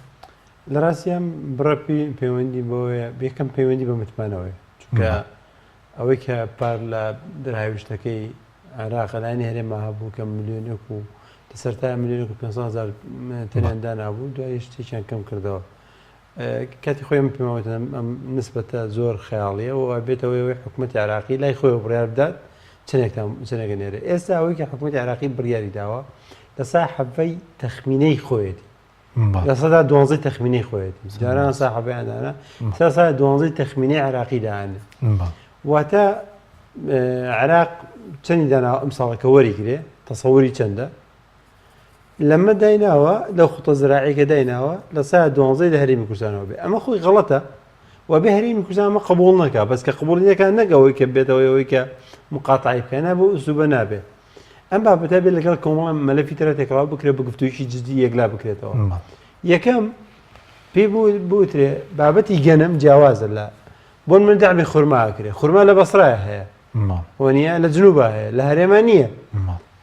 لە ڕاستیان بڕەپی پەیوەندی بۆیە بێکەم پەیوەندی بە متمانەوەی چونکە ئەوەی کە پار لە دەرهاویشتەکەی عێراق لایەنی هەرێما هەبوو کە ملیۆنێک و سەرتا 1,500,000 تەنیاندا نابوو دوای شتێکیان کەم کردەوە کاتی خۆی پێماوەتە ئەم نسبەتە زۆر خەیاڵیە و بێتەوەی حکوومەتی عێراقی لای خۆی بڕیار بدات چنێکە نێرە ئێستا ئەوەی کە حکوومەتی عێراقی بڕیاری داوە لەسا حەبەی تەخمینەی خۆیەتی لە سەدا 12 تەخمینەی خۆیەتی جاران ساحەبەیاندانە سا 12 تەخمینەی عێراقی داهانێ واتە عێراق چەندی داناوە ئەم ساڵەکە وەریگرێ تەسەووری چەندە لەمە دایناوە لەو خوتە زراعیکە دایناوە لە سا 12 لە هەرێمی کوردستانەوە بێ ئەمە خۆی غەڵەتە و بێ هەرێمی کوردستان ئەمە قبوڵ نەکا بەس کە قبوڵینەکان نەگەوەی کە بێتەوەی کە مقاتعی بکەنە بۆ ئوسوبە نابێ ئەم بابەتە بێت لەگەڵ کۆمەڵە مەلەفی ترە تێکەڵاو بکرێت بە گفتوویکی جددی یەکلا بکرێتەوە یەکەم پێی بوترێ بابەتی گەنم جیاوازە لە بۆن من دامی خورما کرێ خورما لە بەسرایە هەیە وەنیە لە جنوبە هەیە لە هەرێمە نییە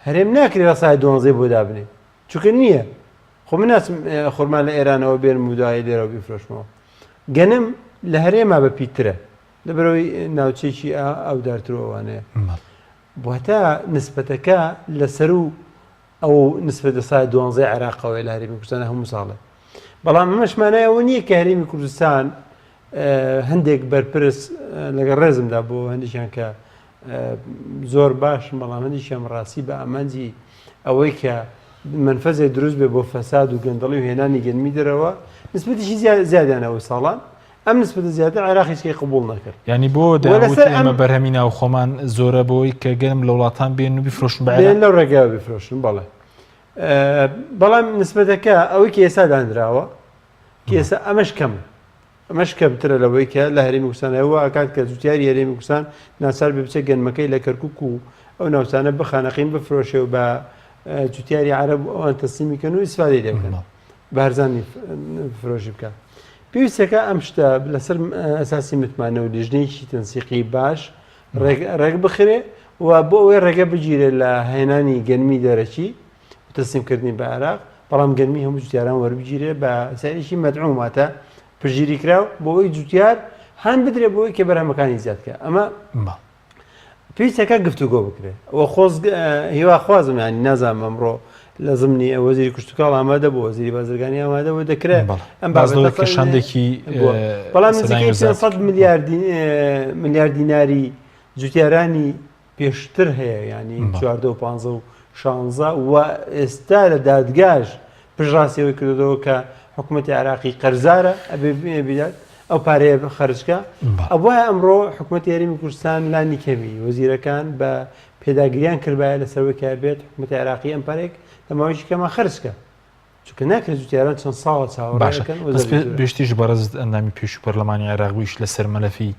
هەرێم ناکرێت لە سای 12 بۆ دابنێ چونکە نییە خۆ من ناچم خورما لە ئێرانەوە بێن مودای لێرەوە بیفرۆشمەوە گەنم لە هەرێما بە پیترە لەبەرەوەی ناوچێکی ئەودارترەوەوانەیە بۆتە نسبەتەکە لەسەر و ئەو نسبەت سای 12 عێراقەوەی لە هەرێمی کوردستان هەموو ساڵێ بەڵام ئەمەشمانایەوە نییە کە هەرێمی کوردستان هەندێک بەرپرس لەگەڵ ڕێزمدا بۆ هەندێکیان کە زۆر باشن بەڵام هەندێکیان ڕاستی بە ئامانجی ئەوەی کە منفەزێک دروست بێ بۆ فەساد و گەندەڵی و هێنانی گەنمی دەرەوە نسبەتیشی زیادیانەوەی ساڵان ئەم نسبەتە زیاتر عێراقیشکی قبوڵ نەکرد ینی بۆ ئەمە بەرهەمی ناو خۆمان زۆرە بۆی کە گەرم لە وڵاتان بێن و بیفرۆشن بێن لەو ڕێگا بیفرۆشن بەڵێ بەڵام نسبەتەکە ئەوەی کە ئێستا دانراوە کە ئێستا ئەمەش کەمترە لەوەی کە لە هەرێمی کوردستانەوە ئاکات کە جوتیاری هەرێمی کوردستان ناسار بێ بچە گەنمەکەی لە کەرکووک و ئەو ناوچانە بخانەقین بفرۆشێ و بە جوتیاری عەرەب ئەوان تەسلیمیکەن و ئیسفادەی لێ بکەن بارزانانی فرۆشی بکات پێویستەکە ئەم شتە لەسەر ئەساسی متمانە و لیژنەیەکی تەنسیقی باش ڕێک بخرێ و بۆ ئەوەی ڕێگە بگیرێ لە هێنانی گەنمی دەرەکی تەسلیمکردنی بە عێراق بەڵام گەنمی هەموو جوتیاران وەربگیرێ بە سەریشی مەدعوماتە پژگیری کراو بۆ ئەوی جوتیار هەن بدرێ بۆ ئەوەی کە بەرهەمەکانی زیادکە ئەمە پێویستەکە گفتوگۆ بکرێت ئەوە خۆز هیوا خوازم ینی نازانم ئەمڕۆ لە زمانی وەزیری کشتتوکاڵ ئامادە بۆ وەزیری بازرگانی ئامادەەوە دەکرێت ئەم شاندێکی بەڵام نزیکەی 500 ملیار دیناری جوتیارانی پێشتر هەیە ینی 14 و 15 و 16 و ئێستا لە دادگاش پژڕاستیەوەی کردەوە کە حکوومەتی عێراقی قەرزارە ئەبێ بدات ئەو پارەیە خەرجکە ئەوە ئەمڕۆ حکوومەتی هەرێمی کوردستان لانی کەمی وەزیرەکان بە پێداگریان کردبایە لەسەرەوەی کە بێت حکوومەتی عێراقی ئەم پارێک لەماوەیەکی کەمە خەرجکە چونکە ناکرێت جوتیاران چەند ساڵە چاوەڕێەکەن بێشتیش بەڕێز ئەندامی پێش و پەرلەمانی عێراق بوویش لەسەر مەلەفی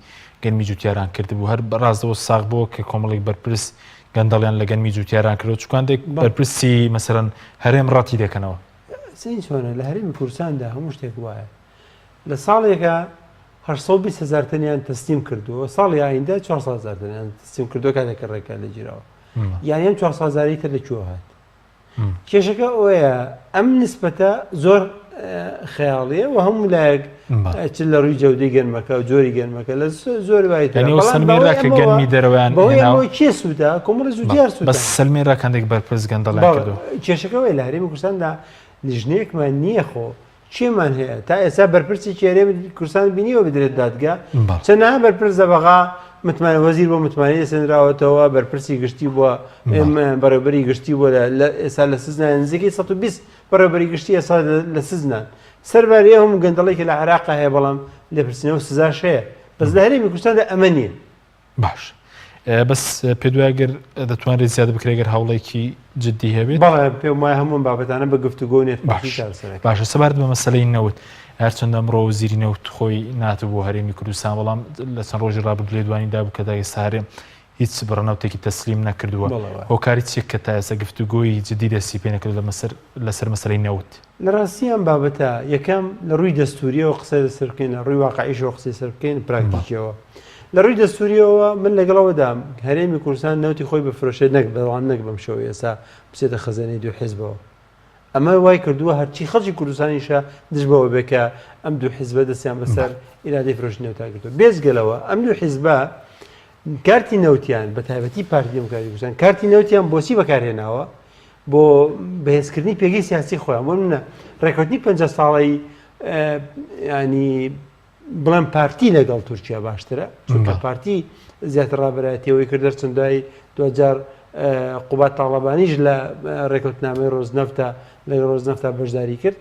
گەنمی جوتیاران کردبوو هەر بەڕاستەوە ساغ بۆ کە کۆمەڵێک بەرپرس گەندەڵیان لە گەنمی جوتیاران کردەوە چووکاندێک بەرپرسی مەسەرەن هەرێم ڕاتی دەکەنەوە چۆنە لە هەرێمی کوردستاندا هەموو شتێک وایە لە ساڵێکە 820,000 تەنیان تەسلیم کردووە ساڵی ئایندە 400,000 تەنیان تەسلیم کردووە کاتێکە ڕێکە لە گیرەوە یانی ئەم 400,000 تر لەکوێ هات کێشەکە ئەوەیە ئەم نسبەتە زۆر خەیاڵیە و هەموو لایەک چ لە ڕووی جەودەی گەنمەکە و جۆری گەنمەکە لە زۆر وایتەکە گەنمی دەرەوەیان کێ سوودا کۆمەڵە زودیار سوود بە سەلمی ڕاکاندێک بەرپرس گەندەڵیان کردو کێشەکەەوەی لە هەرێمی کوردستاندا لیژنەیەکمان نییە خۆ چێمان هەیە تا ئێستا بەرپرسی هەرێمی کوردستان بینیوە بدرێت دادگا چەندە بەرپرس دەبغا متمانە وەزیر بۆ متمانەی سێنراوەتەوە بەرپرسی گشتی بووە بەڕێوەبەری گشتی بووە ئێستا لە سزنان نزیکەی 120 بەڕێوەبەری گشتی ئێستا لە سزنان سەرباری هەموو گەندەڵێکی لە عێراقا هەیە بەڵام لێپرسینەوە سزاش هەیە بەس لە هەرێمی کوردستاندا ئەمە نییە باش بەس پێ دوایگەر دەتوانێت زیادە بکرێگەر هەوڵێکی جددی هەبێت بەڵێ پێم وایە هەموو بابەتانە بە گفتوگۆ نێت باشە سەبارەت بە مەسەلەی نەوت هەرچەندە ئەمڕۆ وەزیری نەوت خۆی ناتە بۆ هەرێمی کوردستان بەڵام لە چەند ڕۆژی ڕابردوو لێدوانیدا بوو کە داگەی سارێ هیچ بڕنەوتێکی تەسلیم نەکردووە هۆکاری چێک کە تا ئێستا گفتوگۆی جددی دەستی پێ نەکرد لەسەر مەسەلەی نەوت لە ڕاستیان بابەتە یەکەم لە ڕووی دەستوریەوە قسەی لەسەر بکەین لە ڕووی واقعیشەوە قسەی سەر بکەین پراکتیکیەوە لە ڕووی دەستوریەوە من لەگەڵەوەدا هەرێمی کوردستان نەوتی خۆی بفرۆشێت نەک بەڵام نەک بەم شێوە ئێستا بچێتە خەزانەی دوو حیزبەوە ئەمە وای کردووە هەرچی خەڵکی کوردستانیشە دژ بەوە بێ کە ئەم دوو حیزبە دەستیان بەسەر ئیرادەی فرۆشتنی نەوتا کردووە بێزگەلەوە ئەم دوو حیزبە کارتی نەوتیان بە تایبەتی پارتی دموکراتی کوردستان کارتی نەوتیان بۆچی بەکارهێناوە بۆ بەهێزکردنی پێگەی سیاسی خۆیان بۆ منە ڕێکوتنی 50 ساڵی ینی بڵێن پارتی لەگەڵ تورکیا باشترە چونکە پارتی زیاتر ڕابەرایەتیەوەی کردە چەندای 2000 قوبات تاڵەبانیش لە ڕێکوتنامەی ڕۆژنەفتە لەگەڵ ڕۆژنەفتە بەشداری کرد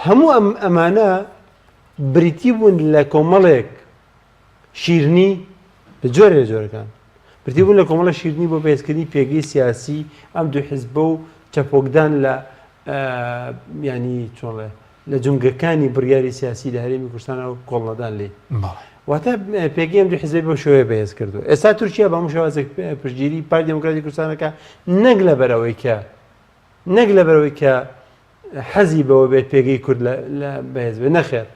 هەموو ئەمانە بریتی بوون لە کۆمەڵێک شیرنی بە جۆرێ جۆرەکان برتی بوون لە کۆمەڵە شیرنی بۆ بەهێزکردنی پێگەی سیاسی ئەم دوو حیزبە و چەپۆکدان لە ینی چۆڵێ لە جونگەکانی بڕیاری سیاسی لە هەرێمی کوردستانەوە کۆڵنەدان لێ واتە پێگەی ئەم دوو حیزبەی بۆ شێوەیە بەهێز کردو ئێستا تورکیا بە هەموو شێوازێک پشتگیری پارتی دموکراتی کوردستانەکە نەک لەبەرەوەی کە حەزی بەوە بێت پێگەی کورد لە بەهێز بێ نەخێر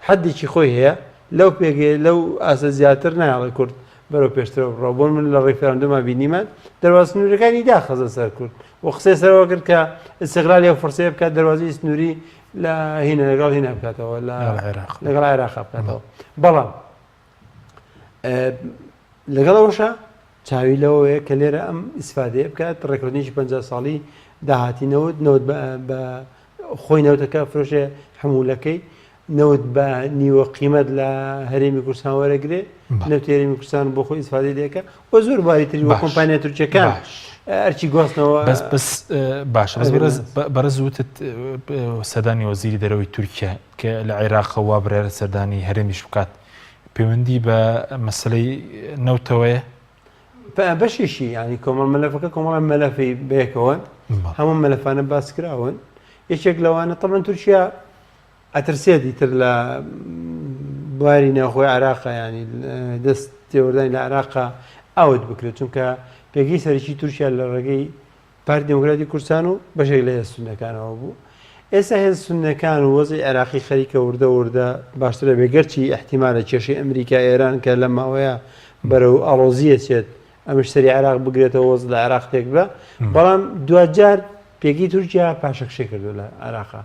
حەدێکی خۆی هەیە لەو پێگەی لەو ئاسە زیاتر نایڵی کورد بەرەو پێشترەوە بڕۆ بۆ من لە ڕێفراندۆما بینیمان دەواز سنوورەکانی داخەزە سەر کورد و قسەی سەرەوە کرد کە ئستیغلالی فورسەیە بکات دەواازی سنووری لە هینە لەگەڵ هینە بکاتەوە لەگەڵ عێراق بکاتەوە بەڵام لەگەڵەوەشە چاوی لەوەیە کە لێرە ئەم ئیسفادەیە بکات ڕێکوتنیی 50 ساڵی داهاتی نەوت بە خۆی نەوتەکە فرۆشێ هەموولەکەی نەوت بە نیوە قیمەت لە هەرێمی کوردستان وەرەگرێ نەوتی هەرێمی کوردستان بۆ خۆی ئیسفادەی لێکە بۆ زۆر باریتری وە کۆمپانیا تورکیەکان ئەرچی گواستنەوە بەس باشە بەرز وتت سەردانی وەزیری دەرەوەی تورکیا کە لە عێراقەوە وا برێرە سەردانی هەرێمیش بکات پەیوەندی بە مەسلەی نەوتەوەیە بەشێشی ینی کۆمەڵ مەلەفەکە کۆمەڵە مەلەفی بەیەکەوەن هەموو مەلەفانە باس کراون یەکێک لەوانە تەمەن تورکیا ئەترسێت دیتر لە بواری ناوخۆی عراقا ینی دەست تێوەردانی لە عراقا ئاوت بکرێت چونکە پێگەی سەرکی تورکیا لە ڕێگەی پارتی دموکراتی کوردستان و بەشێک لە هێز سونەکانەوە بوو ئێستا هێز سونەکان و وەزی عێراقی خەریکە وردە باشترە بێگەرچی احتیمالە کێشەی ئەمریکا ئێران کە لە ماوەیە بەرەو ئاڵۆزیە چێت ئەمش سەری عراق بگرێتەوە وەز لە عراق تێک بە بەڵام دوجار پێگەی تورکیا پاشەکشێ کردو لە عراقا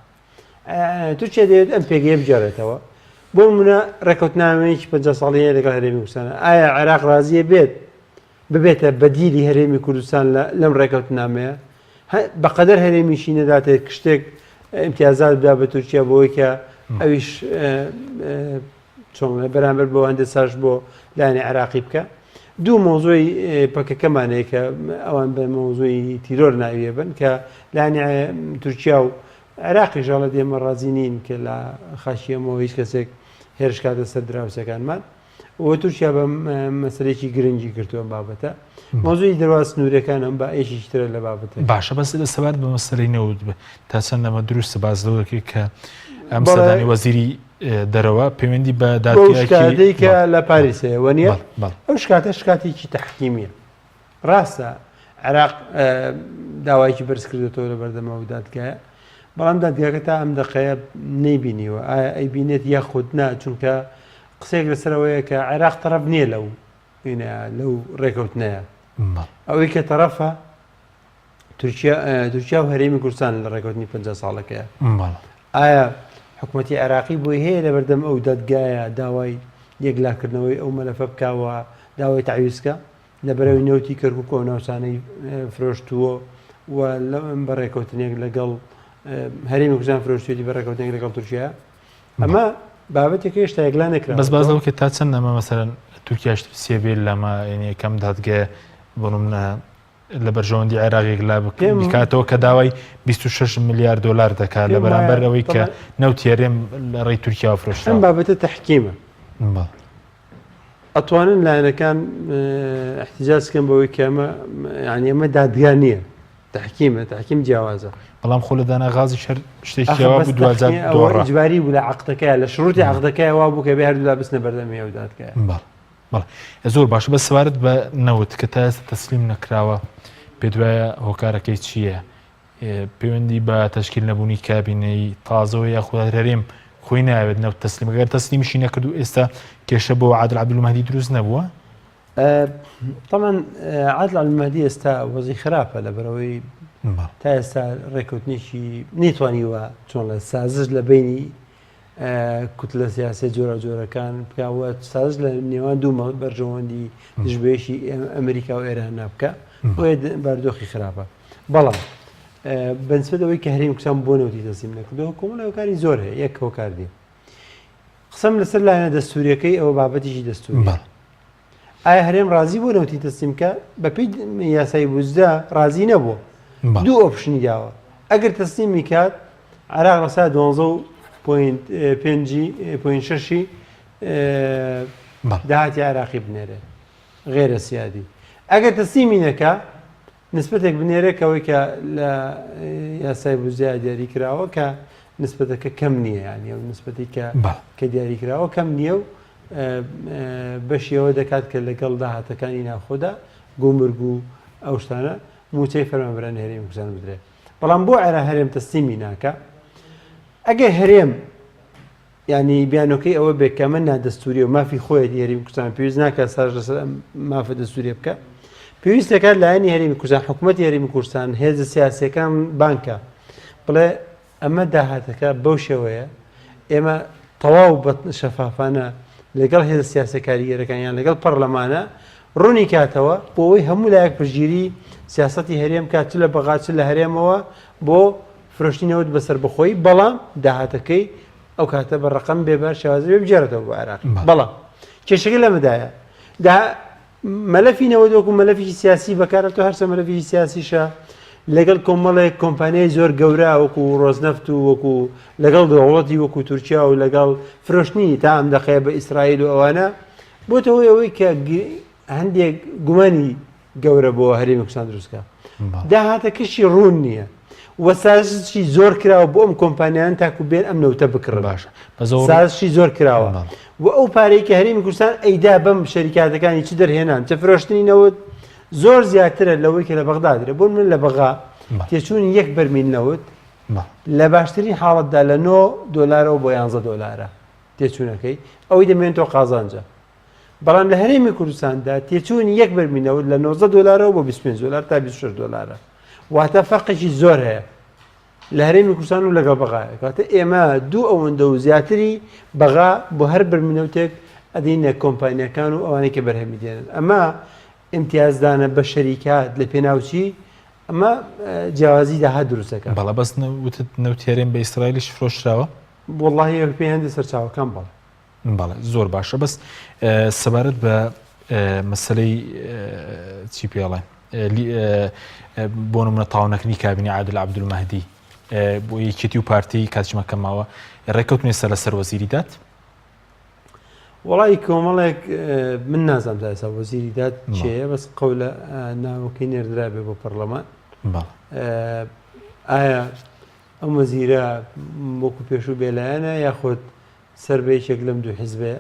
تورکیا دەوێت ئەم پێگەیە بجارێتەوە بۆ منە ڕێکوتنامەیەکی 50 ساڵیە لەگەڵ هەرێمی کوردستانە ئایا عێراق ڕازیە ببێتە بەدیلی هەرێمی کوردستان لەم ڕێکەوتنامەیە بەقەدەر هەرێمیشی نەداتێت شتێک امتیازات بدا بە تورکیا بۆی کە ئەویش چۆن بەرامبەر بۆ هەندێک ساش بۆ لایەنی عێراقی بکە دوو مۆزۆی پەکەکەمانەیە کە ئەوان بە مۆزۆی تیرۆر ناویە بن کە لایەنی تورکیا و عێراقی ژاڵە دێمە ڕازی نین کە لە خاشیەمەوە هیچ کەسێک هێرش کاتە سەر دراوسەکانمان و تورکیا بە مەسلێکی گرنگی کردووە بابەتە مۆزوی دەواز سنوورەکان ئەم بە ئێشی ترە لە بابەتە باشە بەس لە سەبات بە مەسلەی نەوت تا چەند ئەمە دروستە بازەوەکە کە ئەم سەردانی وەزیری دەرەوە پەیوەندی بە دادگای کە لە پاریسەیە وەنیە ئەو شکاتە شکاتێکی تەحکیمیە ڕاستە عێراق داوایکی بەرز کردێتەوە لە بەردەمەوە دادگایە بەڵام دادگاکە تا ئەم دەقەیە نەیبینیوە ئایا ئەیبینێت یاخود نا چونکە قسێک لەسەرەوەیە کە عێراق تەرەف نییە لەو ڕێکەوتنەیە ئەوەی کە تەرەفە تورکیا و هەرێمی کوردستان لە ڕێکەوتنی 50 ساڵەکەیە ئایا حکوومەتی عێراقی بۆی هەیە لە بەردەم ئەو دادگایە داوای یەکلاکردنەوەی ئەو مەلەفە بکاوە داوای تعویزکە لەبەرەوەی نەوتی کەرکووک و ناوچانەی فرۆشتووە و بە ڕێکەوتنێک لەگەڵ هەرێمی کوردستان فرۆشتوێتی بە ڕێکەوتنێک لەگەڵ تورکیا ئەمە بابەتێک هێشتا یەکلا نەکرا بەس بازەوە کە تا چەند ئەمە مەسەرەن تورکیاش سێبێت لەمە یەکەم دادگای بۆم لە بەرژەوەندی عێراقێک لا بکاتەوە کە داوای 26 میلیارد دلار دەکات لە بەرامبەرەوەی کە نەوت هەرێم لە ڕێی تورکیا فرۆشت ئەم بابەتە تەحکیمە ئەتوانن لایەنەکان احتیجاجکەن بەوەی کە ئەمە ینی ئەمە دادگا نییە تحکیم جیاوازە بەڵام خۆ لە داناغازی شەر شتێکیەوە بوو دوجار جواری بوو لە عقدەکەی لە شروعی عقدەکەی وا بوو کە بێ هەردوولا بستنە بەردەمی ئەو دادگایە بەڵێ زۆر باشە بە سوارت بە نەوت کە تا ئێستا تەسلیم نەکراوە پێ دوایە هۆکارەکەی چییە پەیوەندی بە تەشکیل نەبوونی کابینەی تازەوە یاخوات هەرێم خۆی ناوێت نەوت تەسلیمەگەر تەسلیمیشی نەکردو ئێستا کێشە بۆ عادل عەبدولمەهدی دروست نەبووە؟ طبعا عادل عەبدولمەهدی ئێستا وەزی خراپە لەبەرەوەی تا ئێستا ڕێکەوتنیشی نەیتوانیوە چۆن لە سازش لە بینی کوتلە سیاسی جۆرە جۆرەکان بکوە سازش لە نێوان دوو بەرژەوەندی دژبێشی ئەمریکا و ئێران نابکە بۆیە باردۆخی خراپە بەڵام بەنسبەتەوەی کە هەرێمی کوردستان بۆ نەوتی تەسلیم نەکردەوە کۆمەڵەکانی زۆر هەیە یەک هۆکار دێ قسەم لەسەر لایەنە دەستوریەکەی ئەوە بابەتیشی دەستوری ئایا هەرێم ڕازی بۆ نەوتی تەسلیمکە بەپێی یاسای بوزدا ڕازی نەبووە دوو ئۆپشنی داوە ئەگەر تەسلیمی کات عێراق لەسا 12.6 داهاتی عێراقی بنێرێ غێرە سیادی ئەگەر تەسلیمی نەکا نسبەتێک بنێرێکەوەی کە لە یاسای بوزیا دیاری کراوە کە نسبەتەکە کەم نییە ینی ئەو نسبەتی کە دیاری کراوە کەم نییە و بەشیەوە دەکات کە لەگەڵ داهاتەکانی ناخۆدا گۆمرگ و ئەو شتانە موچەی فەرمانبەرانی هەرێمی کوردستان بدرێت بەڵام بۆ عێراق هەرێم تەسلیمی ناکە ئەگەر هەرێم ینی بیانۆکەی ئەوە بێکەمە نادەستوری و مافی خۆی هەرێمی کوردستان پێویست ناکات ساژ لەسەر مافە دەستوریە بکە پێویست دەکات لایەنی هەرێمی کوردستان حکوومەتی هەرێمی کوردستان هێزە سیاسیەکان بانکە بڵێ ئەمە داهاتەکە بەو شێوەیە ئێمە تەواو بە شەفافانە لەگەڵ هێزە سیاسی کاریگەرەکانیان لەگەڵ پەرلەمانە ڕوونی کاتەوە بۆ ئەوەی هەموو لایەک پشتگیری سیاسەتی هەرێم کات چ لە بەغاچ لە هەرێمەوە بۆ فرۆشتنەوەت بەسەر بخۆی بەڵام داهاتەکەی ئەو کاتە بە ڕقم بێبار شێوازی بێ بجێرێتەوە بۆ عێراق بەڵام کێشەکە لەمەدایە مەلەفینەوە دۆکو مەلەفی سیاسی بەکارەوە هەرسە مەلەفی سیاسیشە لەگەڵ کۆمەڵێک کۆمپانیای زۆر گەورە وەکو ڕۆزنەفت و وەکو لەگەڵ دەوڵەتی وەکو تورکیا و لەگەڵ فرۆشتنی تا ئەم دەقەیە بە ئیسرائیل و ئەوانە بۆتەوەی ئەوەی کە هەندێک گومانی گەورە بۆ هەرێمی کوردستان دروستکە داهاتەکەشی ڕوون نییە وەسازشی زۆر کراوە بۆ ئەم کۆمپانیان تاکو بێن ئەم نەوتە بکڕ باشە سازشی زۆر کراوە و ئەو پارەی کە هەرێمی کوردستان ئەیدا بەم شەریکاتەکانی چ دەرهێنان چە فرۆشتنی نەوت زۆر زیاترە لەوەی کە لە بەغدادرە بۆ من لە بەغا تێچوونی یەک بەرمیل نەوت لە باشترین حاڵەتدا لە $9 بۆ $11 تێچوونەکەی ئەوەی دەمێنێتەوە قازانجە بەڵام لە هەرێمی کوردستاندا تێچوونی یەک بەرمینەوت لە $19 بۆ $25 تا $26 واتە فەرقێکی زۆر هەیە لە هەرێمی کوردستان و لەگەڵ بەغایە کاتە ئێمە دوو ئەوەندە و زیاتری بەغا بۆ هەر بەرمینەوتێک ئەدەینە کۆمپانیەکان و ئەوانەی کە بەرهەمی دێنن ئەمە امتیازدانە بە شەریکات لە پێناوچی ئەمە جیاوازی داهات دروستەکە بەڵە بەس وتت نەوتێرێن بە ئیسرائیلیش فرۆشراوە وەڵڵاهی پێی هەندی سەرچاوەکان بەڵێ زۆر باشە بەس سەبارەت بە مەسەلەی چی پێڵێ بۆ نمونە تاوانەکردنی کابینی عادل عەبدولمەهدی بۆ یەکێتی و پارتی کاتژمەکەماوە ڕێکەوتنی سەر لەسەر وەزیری دات وڵی کۆمەڵێک من نازانم تا ئێستا وەزیری داد چێە بەس قەولە ناوەکەی نێردرا بێ بۆ پەرلەمان ئایا ئەم وەزیرە وەکو پێشوو بێلایەنە یاخۆت سەربەیەکێک لەم دوو حیزبێ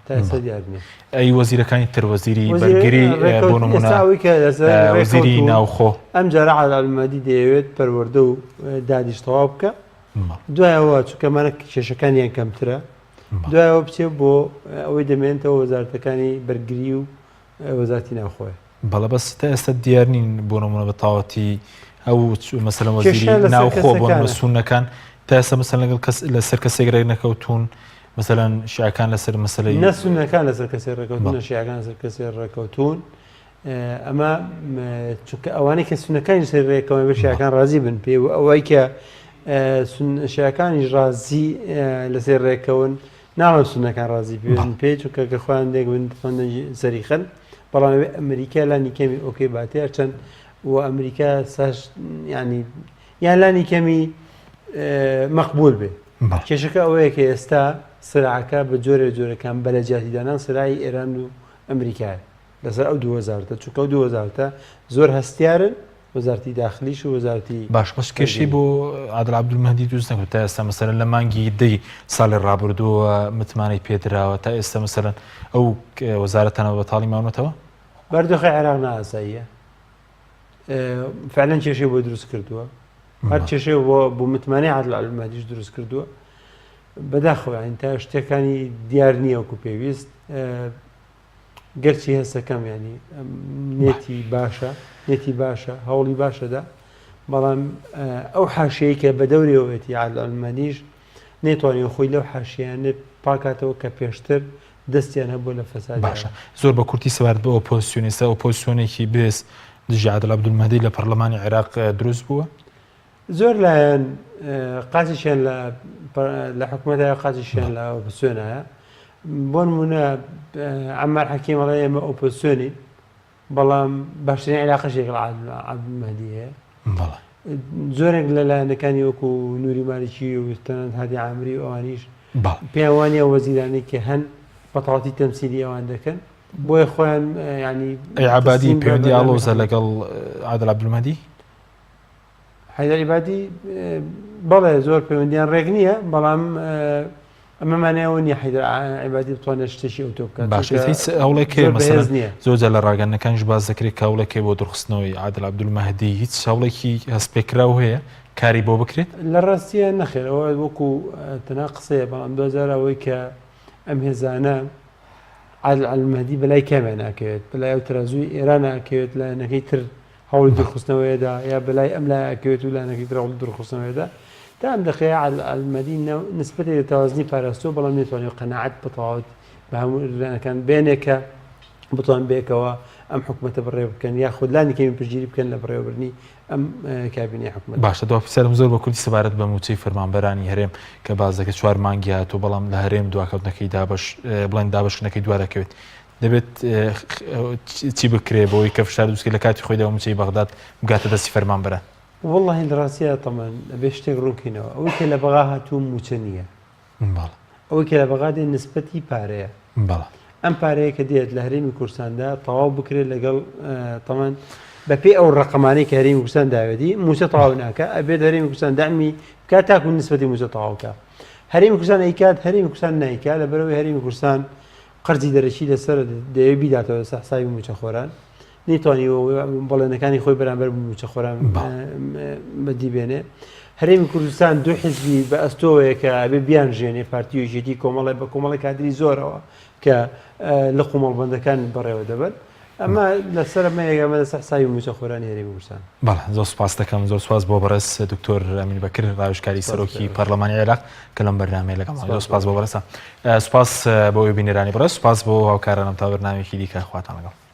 تا ئێستا دیار نییە ئەی وەزیرەکانی تر وەزیری بەرگری بۆ نمونە وەزیری ناوخۆ ئەم جارە عادل عەبدولمەهدی دەیەوێت پەروەردە و دادیش تەواو بکە دوایەوە چونکەمانە کێشەکانیان کەمترە دوایەوە بچێت بۆ ئەوەی دەمێنێتەوە وەزارەتەکانی بەرگری و وەزارەتی ناوخۆیە بەڵە بەس تا ئێستا دیار نین بۆ نمونە بە تاوەتی ئەو مەسەلەن وەزیری ناوخۆ بۆ سونەکان تا ئێستا مەسەلەن لەگەڵ لەسەر کەسێک ڕێک نەکەوتون مثلەن شیعەکان لەسەر مەسەلەی نەسونەکان لەسەر کەسێک ڕێکەوتون نە شیعەکان لەسەر کەسێک ڕێکەوتون ئەمە چونکە ئەوانەی کە سونەکانی سەر ڕێکەوە بە شیعەکان ڕازی بن پێ ئەوەی کە شیعەکانیش ڕازی لەسەر ڕێکەون ناوە سونەکان ڕازی پێن پێ چونکە کە خۆیان دێک بن سەریخەن بەڵام ئەمریکا لانی کەمی ئۆکەی باتێر چەند و ئەمریکا ساش ینی یان لانی کەمی مەقبول بێ کێشەکە ئەوەیە کە ئێستا سرعەکە بە جۆرە جۆرەکان بەلەجیاتی دانان سرای ئێران و ئەمریکای لەسەر ئەو 2000 چونکە 2000 زۆر هەستیارن وەزارەتی داخلیش و وەزارەتی باش کێشی بۆ عادل عەبدولمەهدی دروست نەکرد تا ئێستا مەسەلەن لە مانگی دەی ساڵی ڕابردووە متمانەی پێدراوە تا ئێستا مەسەلەن ئەو وەزارەتانە بەتاڵی ماونەتەوە بەردۆخی عێراق نائاساییە فعلا کێشەی بۆ دروست کردووە هەر کێشەی بۆ متمانەی عادل عەبدولمەهدیش دروست کردووە بەداخەوە تا شتەکانی دیار نییە وەکو پێویست گەرچی هەستەکەم ینی نێتی باشە هەوڵی باشەدا بەڵام ئەو حاشەیە کە بە دەورێەوەێتی عادل عەبدولمەهدیش نێتوانێت خۆی لەو حاشیانە پاکاتەوە کە پێشتر دەستیان هەبوو لە فەساد باشە زۆر بە کورتی سەبارەت بە ئۆپۆزیسیۆنیستە ئۆپۆزیسیۆنێکی بێست دژی عادل عەبدولمەهدی لە پەرلەمانی عێراق دروست بووە زۆر لایەن قاچیشیان لە حکوومەتە قاچیشیان لە ئۆپۆزیسیۆنایە بۆ نمونە عەمار حەکیم ئەڵێ ئێمە ئۆپۆزیسیۆنین بەڵام باشترین عێلاقەشێک لە عادل عەبدولمەهدی هەیە زۆرێک لە لایەنەکانی وەکو نووری مالیکی و تەنانەت هادی عامری و ئەوانیش پێیان وانە وەزیرانەی کە هەن بەتەواوەتی تەمسیلی ئەوان دەکەن بۆیە خۆیان ینی عەبادی پەیوەندی ئاڵۆزە لەگەڵ عادل عەبدولمەهدی حەیدەر عیبادی بەڵێ زۆر پەیوەندیان ڕێک نییە بەڵام ئەمەمانەوە نیە حەیدەر عیبادی بتوانێت شتێکی ئەو تۆ بکات باش هیچ هەوڵێکی مەسەلەن زۆرجار لە ڕاگەنەکانیش باز دەکرێت کە هەوڵێکی بۆ دڕخستنەوەی عادل عەبدولمەهدی هیچ هەوڵێکی هەستپێکراو هەیە کاری بۆ بکرێت لە ڕاستیە نەخێرەوە وەکو تەنها قسەیە بەڵام 2000 ئەوەی کە ئەم هێزانە عادل عەبدولمەهدی بەلای کامیان ناکەوێت بەلای ئەو تەرازووی ئێران ناکەوێت لە لایەنەکەی تر هەوڵی دڕخستنەوەیەدا یا بەلای ئەم لایەکەوێت و لایەنەکەی تر هەوڵی دڕخستنەوەیەدا تا ئەم دەخەیە عادل عەبدولمەهدی نسبەتی دەتوازنی پاراستەوە بەڵام نێتوانێت قەناعەت بتەواوەت بە هەموو لایەنەکان بێنێکە بتوان بێکەوە ئەم حکوومەتە بڕێ بکەن یا خودلانی کەمی پشتگیری بکەن لە بڕێوەبرنی ئەم کابینەی حکوومەت باشە دو ئۆفیسەرم زۆر بە کورتی سەبارەت بە موچەی فەرمانبەرانی هەرێم کە باز دەکەێت 4 مانگی هاتووە بەڵام لە هەرێم دواکەوتنەکەی بڵێن دابەشکردنەکەی دوا دەکەوێت دەبێت چی بکرێ بۆی کە فشار دووسکە لە کاتی خۆیدا موچەی بەغداد بگاتە دەستی فەرمانبەران والله لە ڕاستیە تەمان ئەبێ شتێک ڕوونکەینەوە ئەوەی کە لە بەغا هاتوو موچە نییە ئەوەی کە لە بەغا دێن نسبەتی پارەیە ئەم پارەیە کە دێت لە هەرێمی کوردستاندا تەواو بکرێت لەگەڵ تەمان بەپێی ئەو ڕقەمانەی کە هەرێمی کوردستان داوێتی موچە تەواو ناکە ئەبێت هەرێمی کوردستان دامی بکات تاکو نسبەتی موچە تەواوکە هەرێمی کوردستان ئەیکات هەرێمی کوردستان نایکا لەبەرەوەی هەرێمی کوردستان قەرزی دەرەکی لەسەر دەیەوێت بیداتەوە حسابی موچەخۆران نەیتوانی بەڵێنەکانی خۆی بەرامبەر موچەخۆران بەدیبێنێ هەرێمی کوردستان دوو حیزبی بە ئەستۆوەیە کە ئەبێ بیان ژێنێ پارتی و یەکێتی کۆمەڵی بە کۆمەڵی کادری زۆرەوە کە لە قومەڵبەندەکان بەڕێوە دەبن ئەمە لەسەر ئەمە لەسەر حسابی موچەخۆرانی هەرێمی کوردستان بەڵێ زۆر سوپاس دەکەم زۆر سوپاس بۆ بەڕێز دکتۆر ئەمین بەکر ڕاوێژکاری سەرۆکی پەرلەمانی عێراق کە لەم بەرنامەیە لەگەڵ زۆر سوپاس بۆ بەڕێزە سوپاس بۆ بینێرانی بەڕێز سوپاس بۆ هاوکارانم تا بەرنامێکی دیکە خواتان لەگەڵ